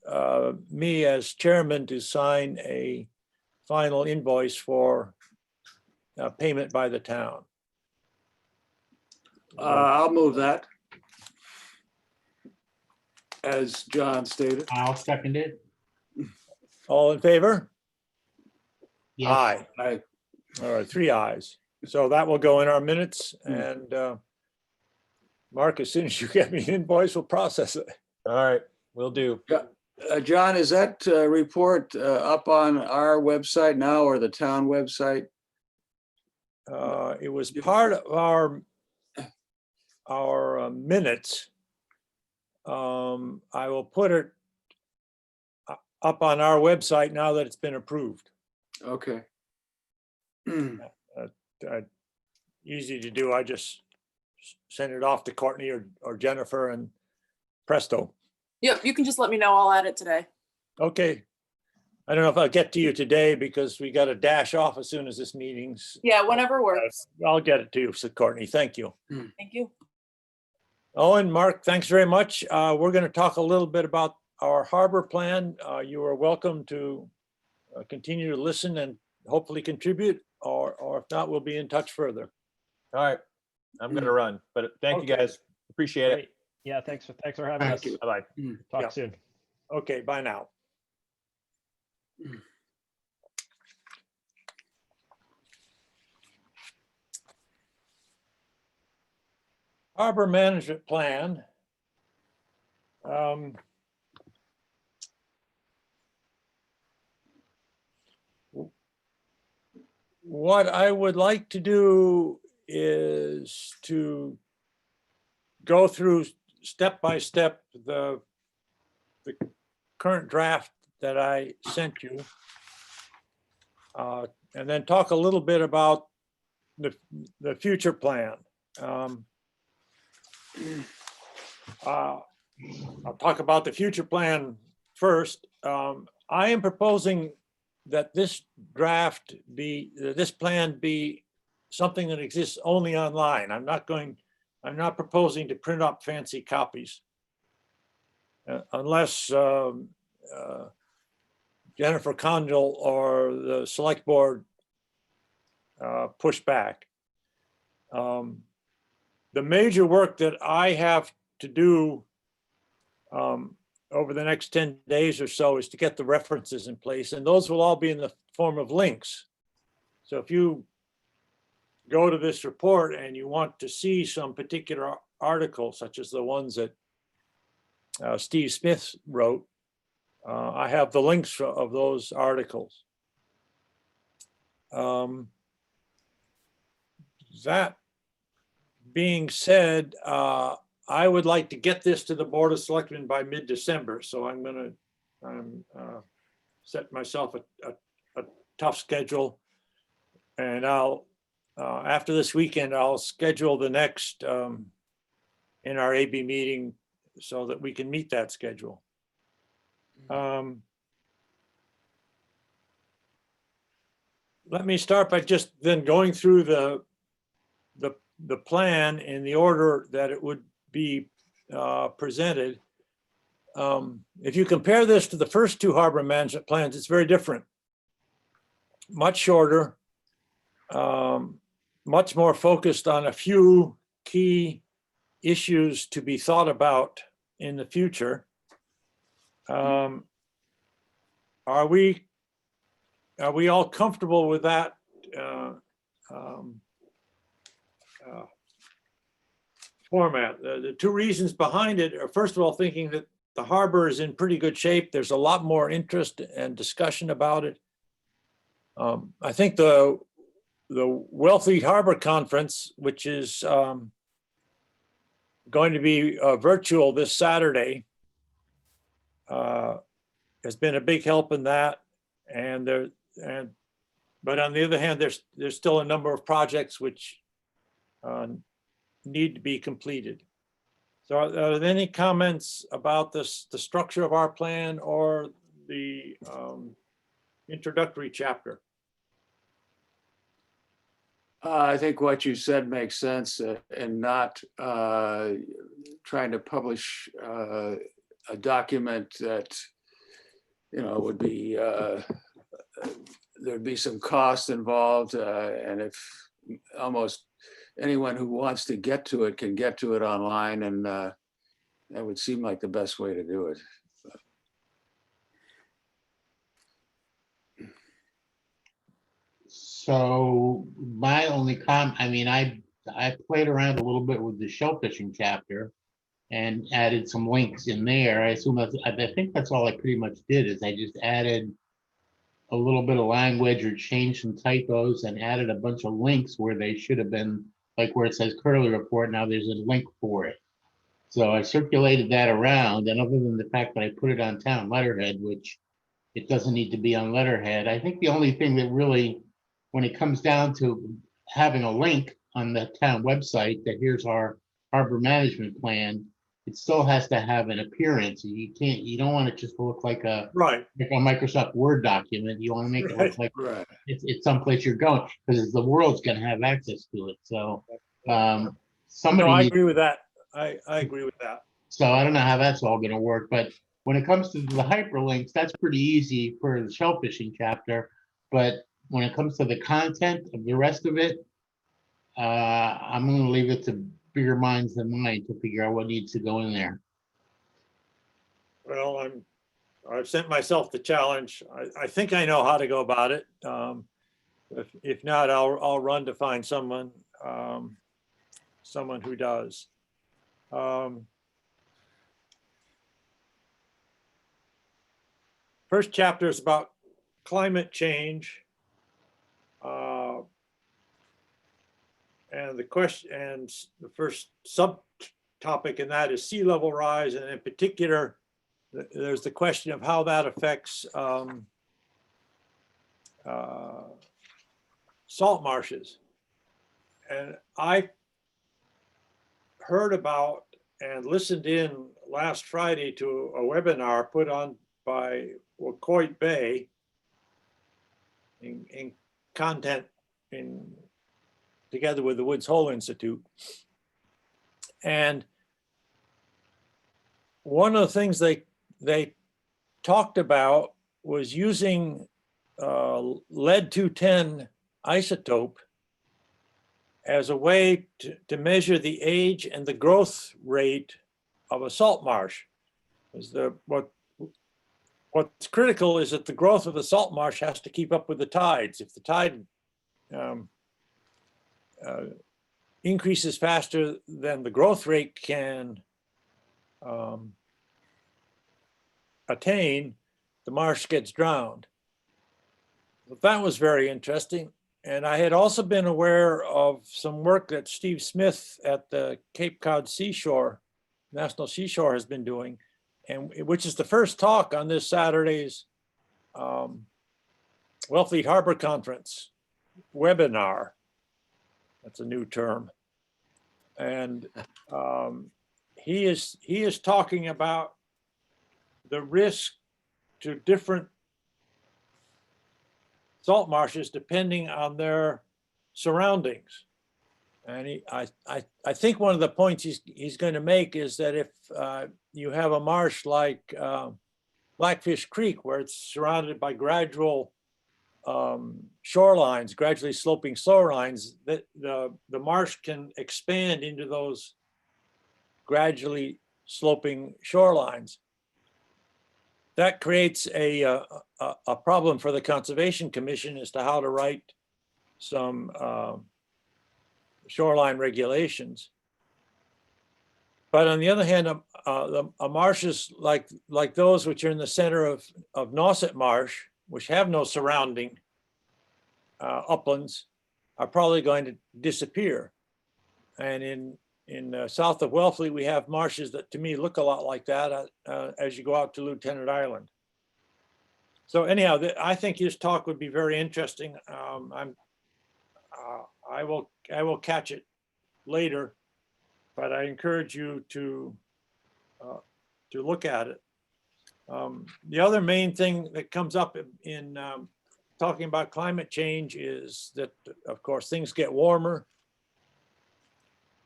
me as chairman to sign a final invoice for payment by the town. I'll move that. As John stated. I'll second it. All in favor? Yes. Aye. I, All right, 3 ayes. So that will go in our minutes, and Mark, as soon as you get me an invoice, we'll process it. All right, will do. John, is that report up on our website now or the town website? It was part of our minutes. I will put it up on our website now that it's been approved. Okay. Easy to do. I just send it off to Courtney or Jennifer, and presto. Yep, you can just let me know. I'll add it today. Okay. I don't know if I'll get to you today because we got to dash off as soon as this meeting's. Yeah, whenever works. I'll get it to you, said Courtney. Thank you. Thank you. Owen, Mark, thanks very much. We're going to talk a little bit about our harbor plan. You are welcome to continue to listen and hopefully contribute, or if not, we'll be in touch further. All right, I'm gonna run, but thank you Okay. guys. Appreciate it. Great. Yeah, thanks for having Thank us. you. Bye-bye. Talk Yeah. soon. Okay, bye now. Harbor management plan. What I would like to do is to go through step by step the current draft that I sent you. And then talk a little bit about the future plan. I'll talk about the future plan first. I am proposing that this draft be, this plan be something that exists only online. I'm not proposing to print up fancy copies. Unless Jennifer Condell or the select board push back. The major work that I have to do over the next 10 days or so is to get the references in place, and those will all be in the form of links. So if you go to this report and you want to see some particular article, such as the ones that Steve Smith wrote, I have the links of those articles. That being said, I would like to get this to the Board of Selectmen by mid-December. So I'm going to set myself a tough schedule. And I'll, after this weekend, I'll schedule the next NRAB meeting so that we can meet that schedule. Let me start by just then going through the plan in the order that it would be presented. If you compare this to the first two harbor management plans, it's very different. Much shorter, much more focused on a few key issues to be thought about in the future. Are we all comfortable with that format? The two reasons behind it are, first of all, thinking that the harbor is in pretty good shape. There's a lot more interest and discussion about it. I think the Wealthy Harbor Conference, which is going to be virtual this Saturday, has been a big help in that. But on the other hand, there's still a number of projects which need to be completed. So are there any comments about this, the structure of our plan or the introductory chapter? I think what you said makes sense, and not trying to publish a document that, you know, would be, there'd be some cost involved, and if almost anyone who wants to get to it can get to it online, and that would seem like the best way to do it. So my only I mean, I played around a little bit with the shellfishing chapter and added some links in there. I assume I think that's all I pretty much did, is I just added a little bit of language or changed some typos and added a bunch of links where they should have been, like where it says Curley Report, now there's a link for it. So I circulated that around, and other than the fact that I put it on town letterhead, which it doesn't need to be on letterhead, I think the only thing that really, when it comes down to having a link on the town website that here's our harbor management plan, it still has to have an appearance. You don't want it just to look like a Microsoft Word document. You want to make it look like it's someplace you're going, because the world's going to have access to it. So somebody No, I agree with that. I agree with that. So I don't know how that's all going to work, but when it comes to the hyperlinks, that's pretty easy for the shellfishing chapter. But when it comes to the content of the rest of it, I'm going to leave it to bigger minds than mine to figure out what needs to go in there. Well, I've sent myself the challenge. I think I know how to go about it. If not, I'll run to find someone who does. First chapter is about climate change. And the question, and the first subtopic in that is sea level rise, and in particular, there's the question of how that affects salt marshes. And I heard about and listened in last Friday to a webinar put on by Wacoit Bay in content together with the Woods Hole Institute. And one of the things they talked about was using lead-210 isotope as a way to measure the age and the growth rate of a salt marsh. What's critical is that the growth of the salt marsh has to keep up with the tides. If the tide increases faster than the growth rate can attain, the marsh gets drowned. But that was very interesting. And I had also been aware of some work that Steve Smith at the Cape Cod Seashore, National Seashore, has been doing, and which is the first talk on this Saturday's Wellfleet Harbor Conference webinar. That's a new term. And he is talking about the risk to different salt marshes depending on their surroundings. And I think one of the points he's going to make is that if you have a marsh like Blackfish Creek, where it's surrounded by gradual shorelines, gradually sloping shorelines, that the marsh can expand into those gradually sloping shorelines. That creates a problem for the Conservation Commission as to how to write some shoreline regulations. But on the other hand, marshes like those which are in the center of Nauset Marsh, which have no surrounding uplands, are probably going to disappear. And in south of Wellfleet, we have marshes that to me look a lot like that as you go out to Lieutenant Island. So anyhow, I think his talk would be very interesting. I will catch it later, but I encourage you to look at it. The other main thing that comes up in talking about climate change is that, of course, things get warmer,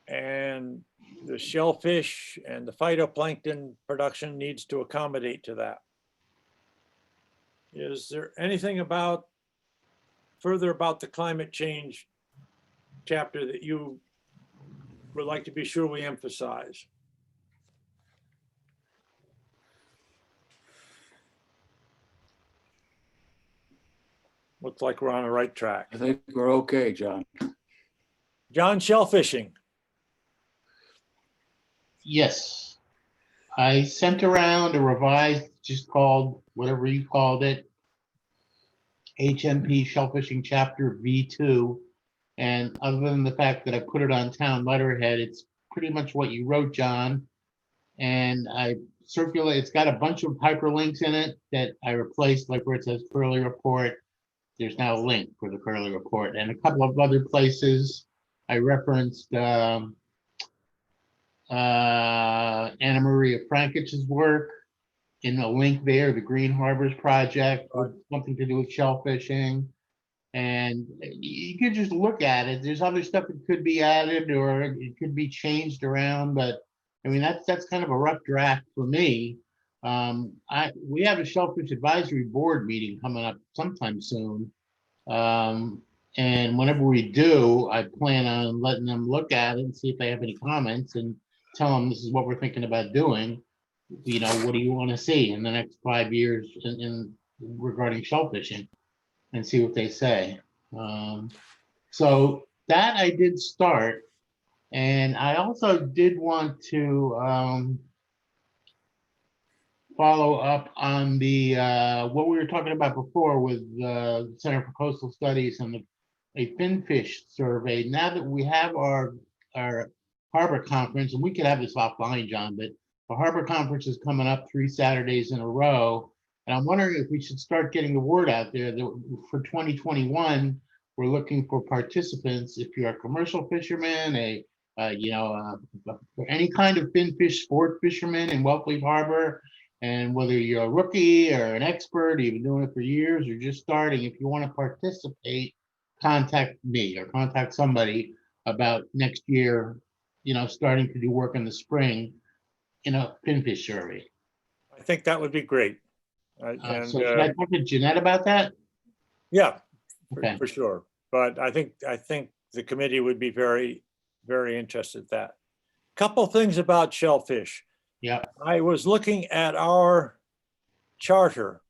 and the shellfish and the phytoplankton production needs to accommodate to that. Is there anything further about the climate change chapter that you would like to be sure we emphasize? Looks like we're on the right track. I think we're okay, John. John, shellfishing. Yes. I sent around a revised, just called, whatever you called it, HMP Shellfishing Chapter V2. And other than the fact that I put it on town letterhead, it's pretty much what you wrote, John. And I circulate, it's got a bunch of hyperlinks in it that I replaced, like where it says Curley Report. There's now a link for the Curley Report, and a couple of other places I referenced Anna Maria Frankich's work in a link there, the Green Harbors Project, with something to do with shellfishing. And you could just look at it. There's other stuff that could be added or it could be changed around, but I mean, that's kind of a rough draft for me. We have a Shellfish Advisory Board meeting coming up sometime soon. And whenever we do, I plan on letting them look at it and see if they have any comments and tell them this is what we're thinking about doing. You know, what do you want to see in the next 5 years in regarding shellfishing, and see what they say. So that I did start. And I also did want to follow up on the what we were talking about before with the Center for Coastal Studies and a finfish survey. Now that we have our harbor conference, and we could have this offline, John, but the harbor conference is coming up 3 Saturdays in a row. And I'm wondering if we should start getting the word out there that for 2021, we're looking for participants. If you're a commercial fisherman, any kind of finfish sport fisherman in Wellfleet Harbor, And whether you're a rookie or an expert, you've been doing it for years, or just starting, if you want to participate, contact me or contact somebody about next year, starting to do work in the spring in a pinfish survey. I think that would be great. So should I talk to Jeanette about that? Yeah, Okay. for sure. But I think the committee would be very, very interested in that. Couple things about shellfish. Yeah. I was looking at our charter,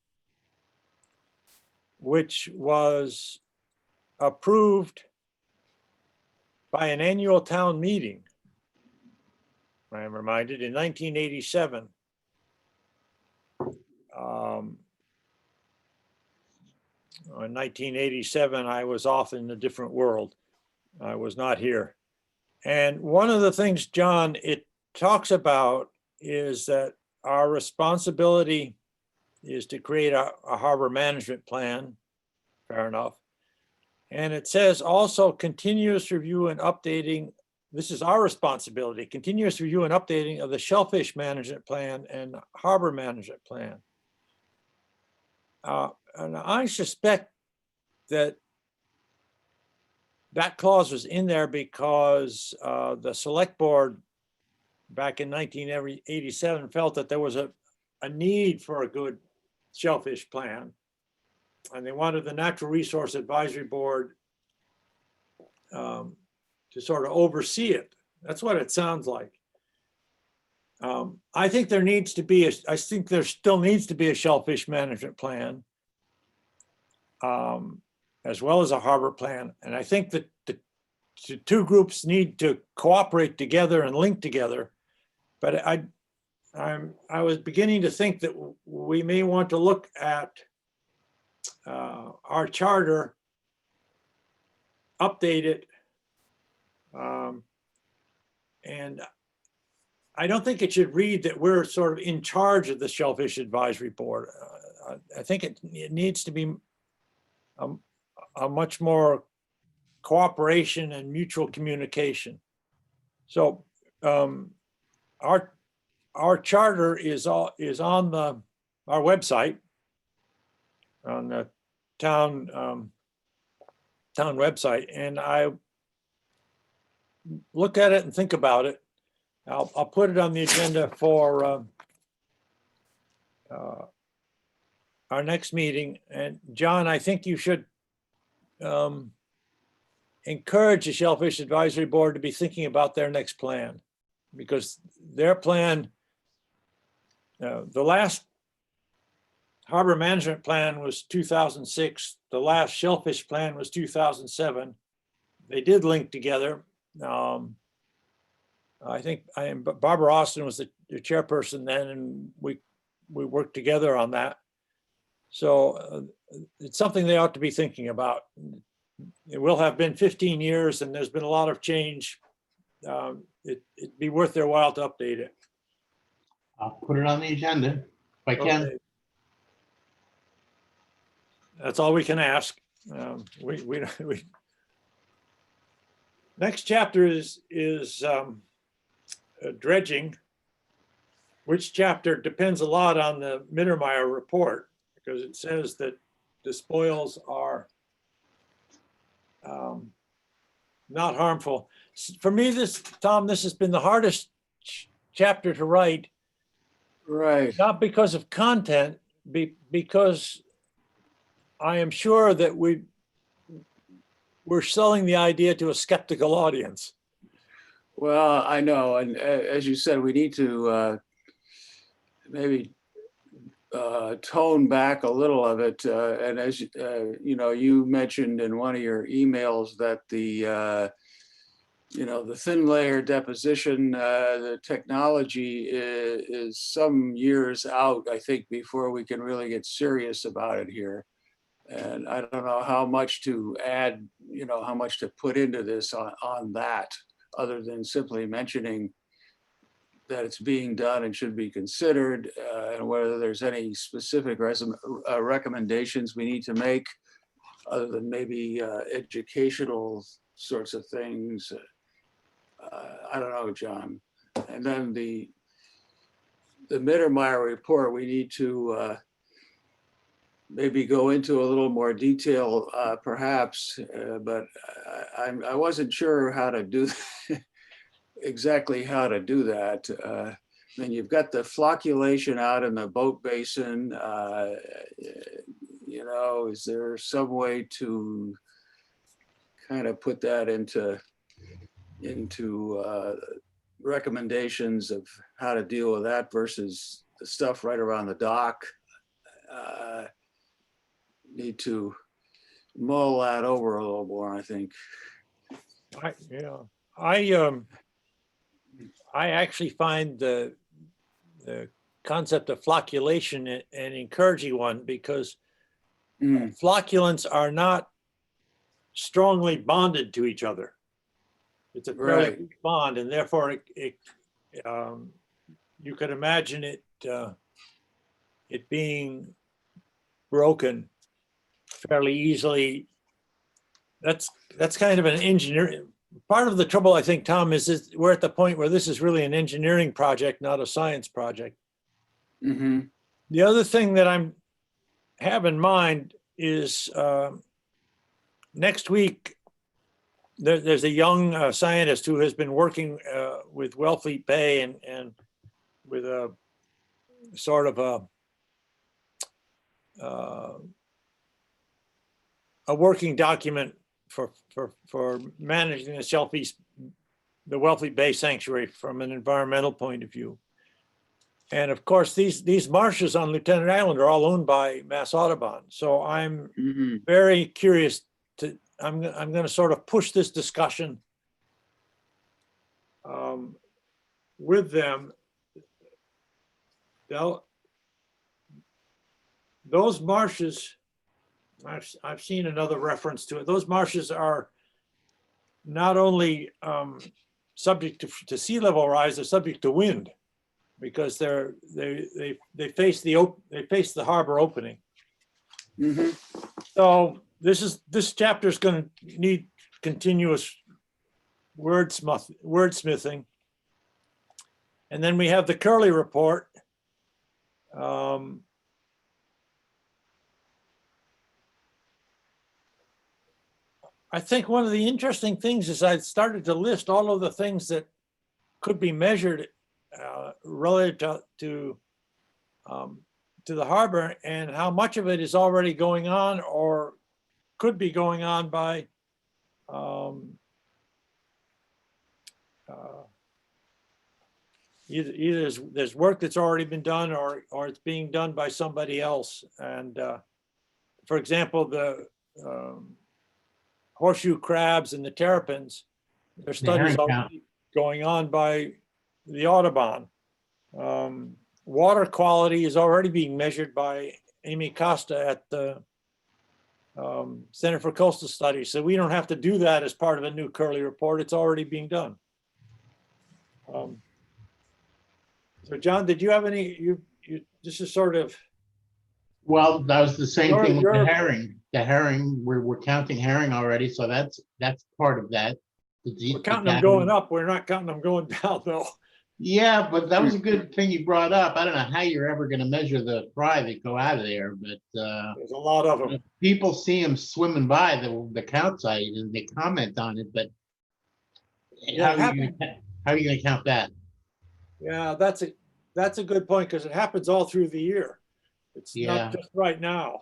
which was approved by an annual town meeting. I am reminded in 1987. In 1987, I was off in a different world. I was not here. And one of the things, John, it talks about is that our responsibility is to create a harbor management plan. Fair enough. And it says also continuous review and updating. This is our responsibility, continuous review and updating of the shellfish management plan and harbor management plan. And I suspect that clause was in there because the select board back in 1987 felt that there was a need for a good shellfish plan. And they wanted the Natural Resource Advisory Board to sort of oversee it. That's what it sounds like. I think there still needs to be a shellfish management plan, as well as a harbor plan. And I think that the two groups need to cooperate together and link together. But I was beginning to think that we may want to look at our charter, update it, and I don't think it should read that we're sort of in charge of the Shellfish Advisory Board. I think it needs to be a much more cooperation and mutual communication. So our charter is on our website, on the town website, and I look at it and think about it. I'll put it on the agenda for our next meeting. And John, I think you should encourage the Shellfish Advisory Board to be thinking about their next plan, because their plan, the last harbor management plan was 2006. The last shellfish plan was 2007. They did link together. I think Barbara Austin was the chairperson then, and we worked together on that. So it's something they ought to be thinking about. It will have been 15 years and there's been a lot of change. It'd be worth their while to update it. I'll put it on the agenda if I can. Okay. That's all we can ask. Next chapter is dredging, which chapter depends a lot on the Mittermeier report, because it says that the spoils are not harmful. For me, Tom, this has been the hardest chapter to write. Right. Not because of content, because I am sure that we're selling the idea to a skeptical audience. Well, I know, and as you said, we need to maybe tone back a little of it. And as you mentioned in one of your emails that the thin layer deposition, the technology is some years out, I think, before we can really get serious about it here. And I don't know how much to add, how much to put into this on that, other than simply mentioning that it's being done and should be considered, and whether there's any specific recommendations we need to make, other than maybe educational sorts of things. I don't know, John. And then the the Mittermeier report, we need to maybe go into a little more detail, perhaps, but I wasn't sure how to do exactly how to do that. I mean, you've got the flocculation out in the boat basin. You know, is there some way to kind of put that into recommendations of how to deal with that versus the stuff right around the dock? Need to mull that over a little more, I think. I actually find the concept of flocculation an encouraging one, because flocculants are not strongly bonded to each other. It's a fairly Right. weak bond, and therefore you could imagine it being broken fairly easily. That's kind of an engineering. Part of the trouble, I think, Tom, is we're at the point where this is really an engineering project, not a science project. Mm-hmm. The other thing that I have in mind is next week, there's a young scientist who has been working with Wellfleet Bay and with a sort of a working document for managing the Wellfleet Bay Sanctuary from an environmental point of view. And of course, these marshes on Lieutenant Island are all owned by Mass Audubon. So I'm Mm-hmm. very curious I'm going to sort of push this discussion with them. Those marshes, I've seen another reference to it. Those marshes are not only subject to sea level rise, they're subject to wind, because they face the harbor opening. Mm-hmm. So this chapter is going to need continuous wordsmithing. And then we have the Curley Report. I think one of the interesting things is I started to list all of the things that could be measured relative to the harbor, and how much of it is already going on or could be going on by either there's work that's already been done or it's being done by somebody else. And for example, the horseshoe crabs and the terrapins, their studies already going on by the Audubon. Water quality is already being measured by Amy Costa at the Center for Coastal Studies. So we don't have to do that as part of a new Curley Report. It's already being done. So John, did you have any, this is sort of. Well, that was the same thing with the You're- herring. The herring, we're counting herring already, so that's part of that. We're counting them going up. We're not counting them going down, though. Yeah, but that was a good thing you brought up. I don't know how you're ever going to measure the fry that go out of there, but There's a lot of them. people see them swimming by the count site and they comment on it. But Yeah, how are you going to count that? Yeah, that's a good point, because it happens all through the year. It's Yeah. not just right now.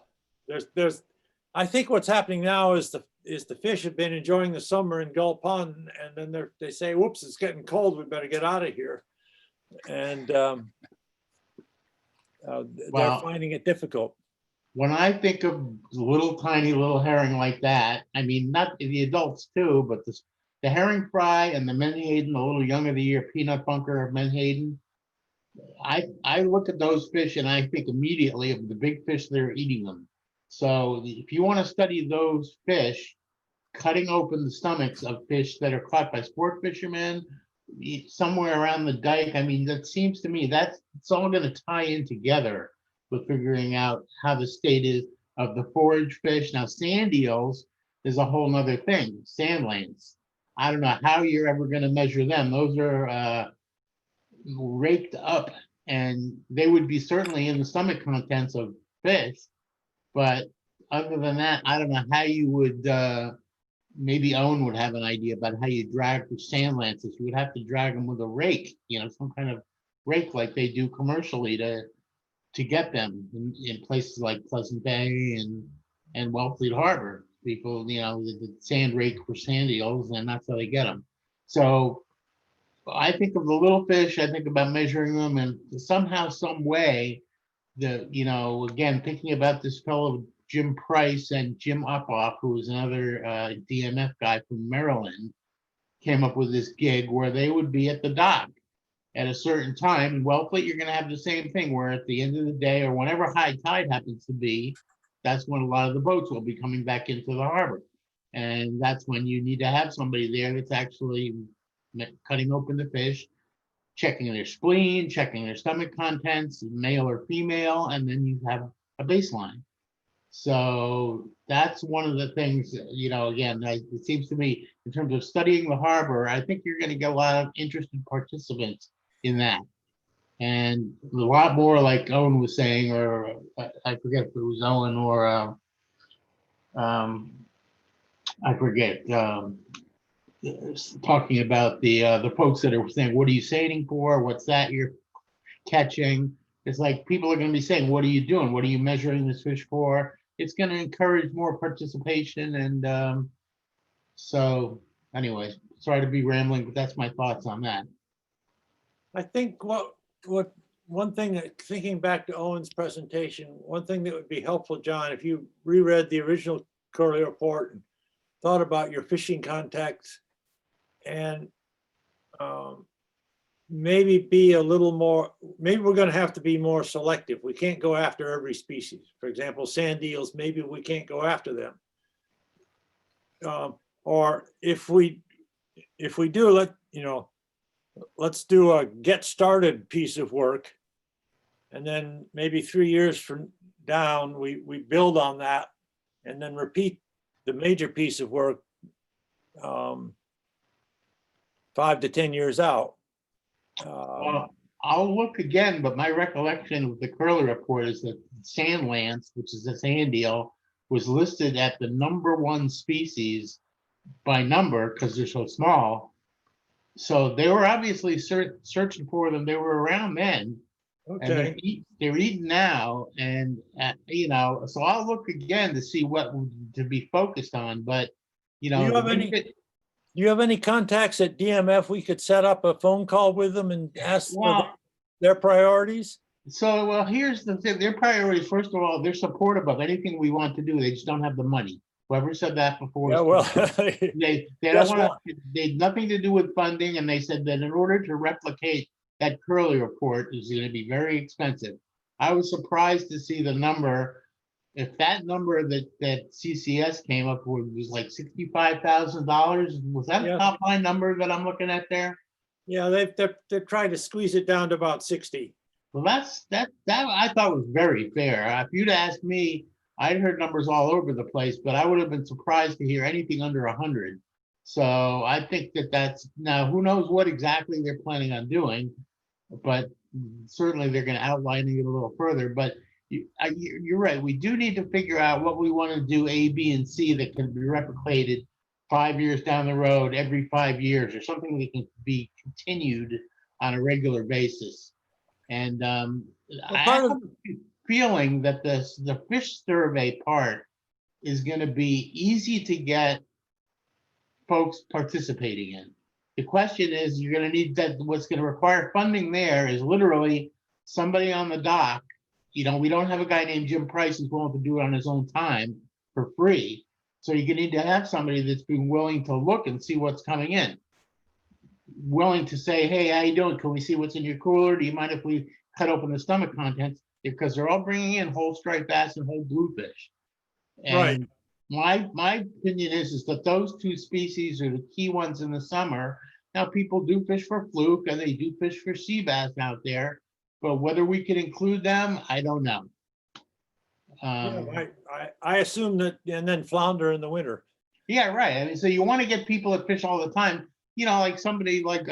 I think what's happening now is the fish have been enjoying the summer in Gull Pond, and then they say, "Whoops, it's getting cold. We better get out of here." And they're finding it difficult. When I think of tiny little herring like that, I mean, not the adults too, but the herring fry and the menhaden, the little young of the year peanut bunker of menhaden, I look at those fish and I think immediately of the big fish that are eating them. So if you want to study those fish, cutting open the stomachs of fish that are caught by sport fishermen somewhere around the dike, I mean, that seems to me it's all going to tie in together with figuring out how the state is of the forage fish. Now, sand eels is a whole nother thing. Sand lanes. I don't know how you're ever going to measure them. Those are raked up and they would be certainly in the stomach contents of fish. But other than that, I don't know how you would, maybe Owen would have an idea about how you drag the sand lances. You would have to drag them with a rake, some kind of rake like they do commercially to get them in places like Pleasant Bay and Wellfleet Harbor. People, the sand rake for sand eels, and that's how they get them. So I think of the little fish, I think about measuring them, and somehow, some way, again, thinking about this fellow Jim Price and Jim Uphoff, who was another DMF guy from Maryland, came up with this gig where they would be at the dock at a certain time. And Wellfleet, you're going to have the same thing, where at the end of the day, or whenever high tide happens to be, that's when a lot of the boats will be coming back into the harbor. And that's when you need to have somebody there that's actually cutting open the fish, checking their spleen, checking their stomach contents, male or female, and then you have a baseline. So that's one of the things, again, it seems to me, in terms of studying the harbor, I think you're going to get a lot of interested participants in that. And a lot more, like Owen was saying, or I forget if it was Owen or I forget, talking about the folks that are saying, what are you sailing for? What's that you're catching? It's like people are going to be saying, what are you doing? What are you measuring this fish for? It's going to encourage more participation. And so anyways, sorry to be rambling, but that's my thoughts on that. I think what one thing that, thinking back to Owen's presentation, one thing that would be helpful, John, if you reread the original Curley Report and thought about your fishing contacts, and maybe be a little more, maybe we're going to have to be more selective. We can't go after every species. For example, sand eels, maybe we can't go after them. Or if we do, let's do a get started piece of work, and then maybe 3 years from down, we build on that, and then repeat the major piece of work 5 to 10 years out. Well, I'll look again, but my recollection of the Curley Report is that sand lance, which is a sand eel, was listed at the #1 species by number because they're so small. So they were obviously searching for them. They were around then, and Okay. they're eating now. And so I'll look again to see what to be focused on. But Do you have any contacts at DMF? We could set up a phone call with them and ask for well, their priorities. so well, here's the thing: their priorities. First of all, they're supportive of anything we want to do. They just don't have the money. Whoever said that before, Yeah, well, they don't guess want what? to. They had nothing to do with funding, and they said that in order to replicate that Curley Report is going to be very expensive. I was surprised to see the number. If that number that CCS came up with was like $65,000, was that Yeah. a top line number that I'm looking at there? Yeah, they're trying to squeeze it down to about 60. Well, that I thought was very fair. If you'd asked me, I'd heard numbers all over the place, but I would have been surprised to hear anything under 100. So I think that's now, who knows what exactly they're planning on doing, but certainly they're going to outline it a little further. But you're right. We do need to figure out what we want to do A, B, and C that can be replicated 5 years down the road, every 5 years, or something that can be continued on a regular basis. And I part have of- a feeling that the fish survey part is going to be easy to get folks participating in. The question is, you're going to need that. What's going to require funding there is literally somebody on the dock. We don't have a guy named Jim Price who's willing to do it on his own time for free. So you're going to need to have somebody that's been willing to look and see what's coming in. Willing to say, hey, how you doing? Can we see what's in your cooler? Do you mind if we cut open the stomach contents? Because they're all bringing in whole striped bass and whole bluefish. And my opinion is that those two species are the key ones in the summer. Now, people do fish for fluke and they do fish for sea bass out there, but whether we can include them, I don't know. Yeah, I assume that, and then flounder in the winter. Yeah, right. I mean, so you want to get people that fish all the time, you know, like somebody like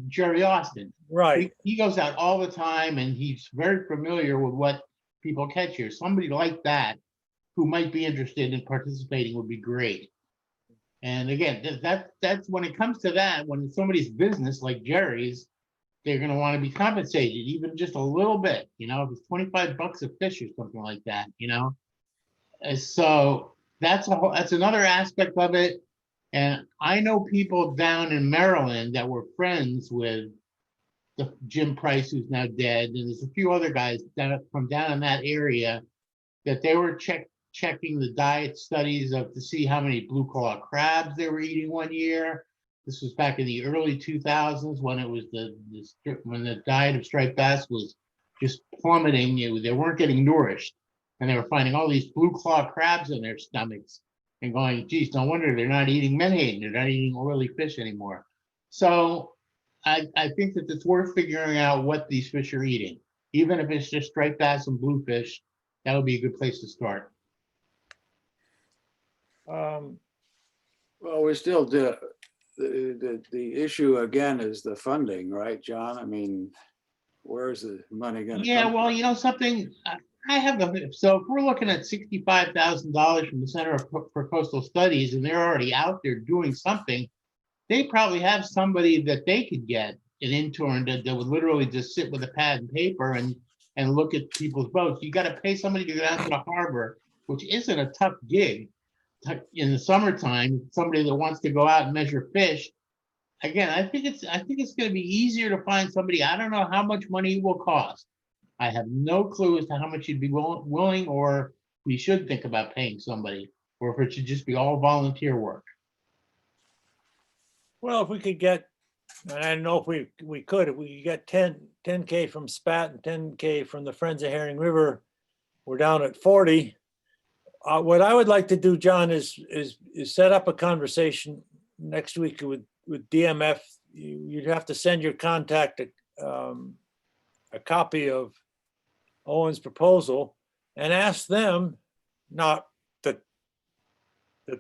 Jerry Austin. Right. He goes out all the time and he's very familiar with what people catch here. Somebody like that who might be interested in participating would be great. And again, that's when it comes to that, when somebody's business like Jerry's, they're going to want to be compensated even just a little bit, you know, if it's 25 bucks a fish or something like that, you know. And so that's another aspect of it. And I know people down in Maryland that were friends with the Jim Price, who's now dead, and there's a few other guys from down in that area that they were checking the diet studies to see how many blue claw crabs they were eating one year. This was back in the early 2000s when it was when the diet of striped bass was just plummeting. They weren't getting nourished, and they were finding all these blue claw crabs in their stomachs and going, geez, no wonder they're not eating menhaden, they're not eating oily fish anymore. So I think that it's worth figuring out what these fish are eating, even if it's just striped bass and bluefish. That would be a good place to start. Um, Well, we still do. The issue again is the funding, right, John? I mean, where's the money gonna come? Yeah, well, from? you know something, I have so if we're looking at $65,000 from the Center for Coastal Studies, and they're already out there doing something, they probably have somebody that they could get, an intern that would literally just sit with a pad and paper and look at people's boats. You got to pay somebody to go down to the harbor, which isn't a tough gig. In the summertime, somebody that wants to go out and measure fish. Again, I think it's going to be easier to find somebody. I don't know how much money it will cost. I have no clue as to how much you'd be willing, or we should think about paying somebody, or if it should just be all volunteer work. well, if we could get, and I don't know if we could, if we could get 10K from SPAT and 10K from the Friends of Herring River, we're down at 40. What I would like to do, John, is set up a conversation next week with DMF. You'd have to send your contact a copy of Owen's proposal and ask them, not that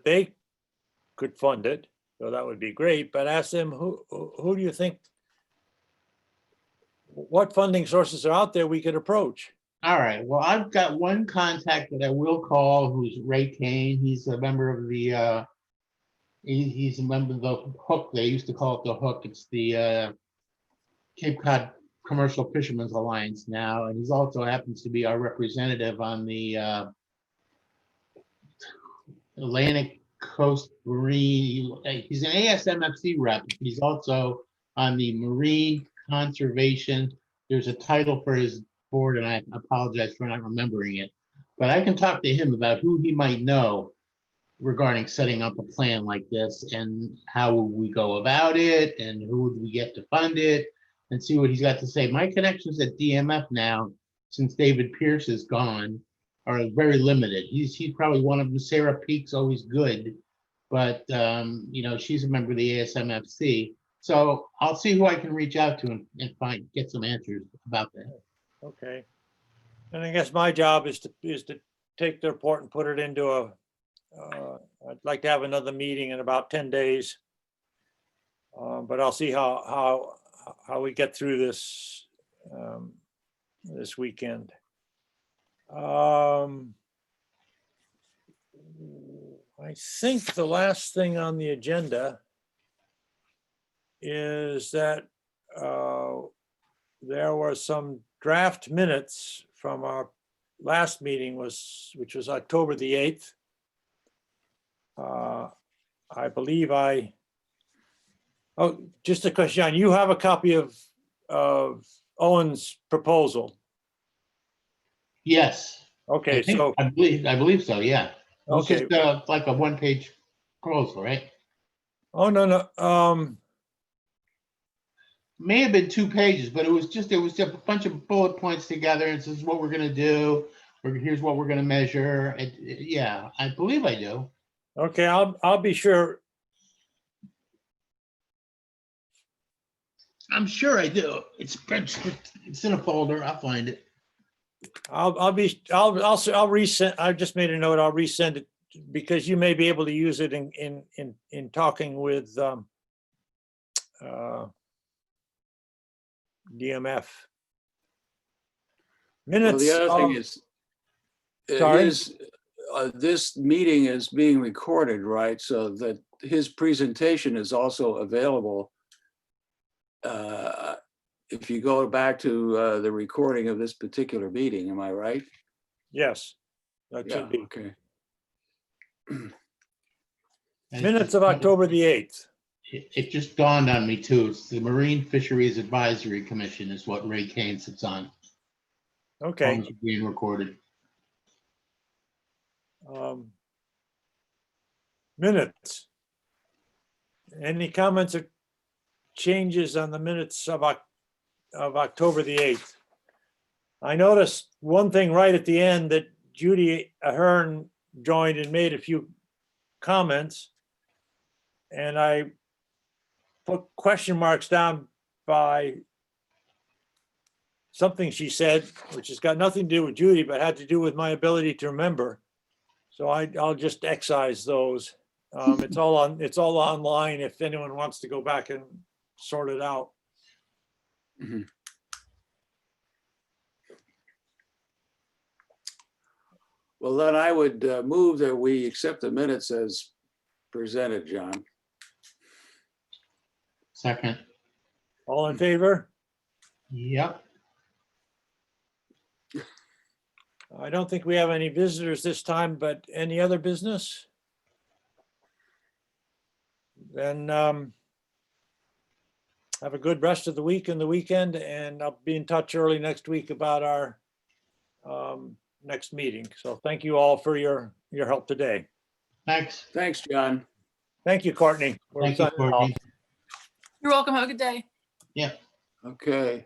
they could fund it, so that would be great, but ask them who do you think, what funding sources are out there we could approach? All right. Well, I've got one contact that I will call, who's Ray Kane. He's a member of the he's a member of the Hook. They used to call it the Hook. It's the Cape Cod Commercial Fishermen's Alliance now, and he's also happens to be our representative on the Atlantic Coast Marine. He's an ASMFC rep. He's also on the Marine Conservation. There's a title for his board, and I apologize for not remembering it, but I can talk to him about who he might know regarding setting up a plan like this, and how would we go about it, and who would we get to fund it, and see what he's got to say. My connections at DMF now, since David Pierce is gone, are very limited. He's probably one of them. Sarah Peak's always good, but you know, she's a member of the ASMFC. So I'll see who I can reach out to and get some answers about that. Okay. And I guess my job is to take the report and put it into I'd like to have another meeting in about 10 days. But I'll see how we get through this this weekend. I think the last thing on the agenda is that there were some draft minutes from our last meeting, which was October the 8th. I believe just a question, John, you have a copy of Owen's proposal? Yes. Okay, so, I believe so, yeah. It's okay. just like a one-page proposal, right? Oh, no. May have been 2 pages, but it was just a bunch of bullet points together, and this is what we're gonna do, or here's what we're gonna measure. Yeah, I believe I do. Okay, I'll be sure. I'm sure I do. It's in a folder. I'll find it. I'll resend. I just made a note. I'll resend it because you may be able to use it in talking with DMF. Well, Minutes. the other thing of- is, Sorry? this meeting is being recorded, right? So that his presentation is also available. If you go back to the recording of this particular meeting, am I right? Yes, that Yeah, should be. okay. Minutes of October the 8th. It just dawned on me too. It's the Marine Fisheries Advisory Commission is what Ray Kane sits on. Okay. Phones are being recorded. Minutes. Any comments or changes on the minutes of October the 8th? I noticed one thing right at the end that Judy Ahern joined and made a few comments. And I put question marks down by something she said, which has got nothing to do with Judy, but had to do with my ability to remember. So I'll just excise those. It's all online if anyone wants to go back and sort it out. Mhm. Well, then I would move that we accept the minutes as presented, John. Second. All in favor? Yep. I don't think we have any visitors this time, but any other business? Then have a good rest of the week and the weekend, and I'll be in touch early next week about our next meeting. So thank you all for your help today. Thanks. Thanks, John. Thank you, Courtney. for Thank you, signing off. Courtney. You're welcome. Have a good day. Yep. Okay.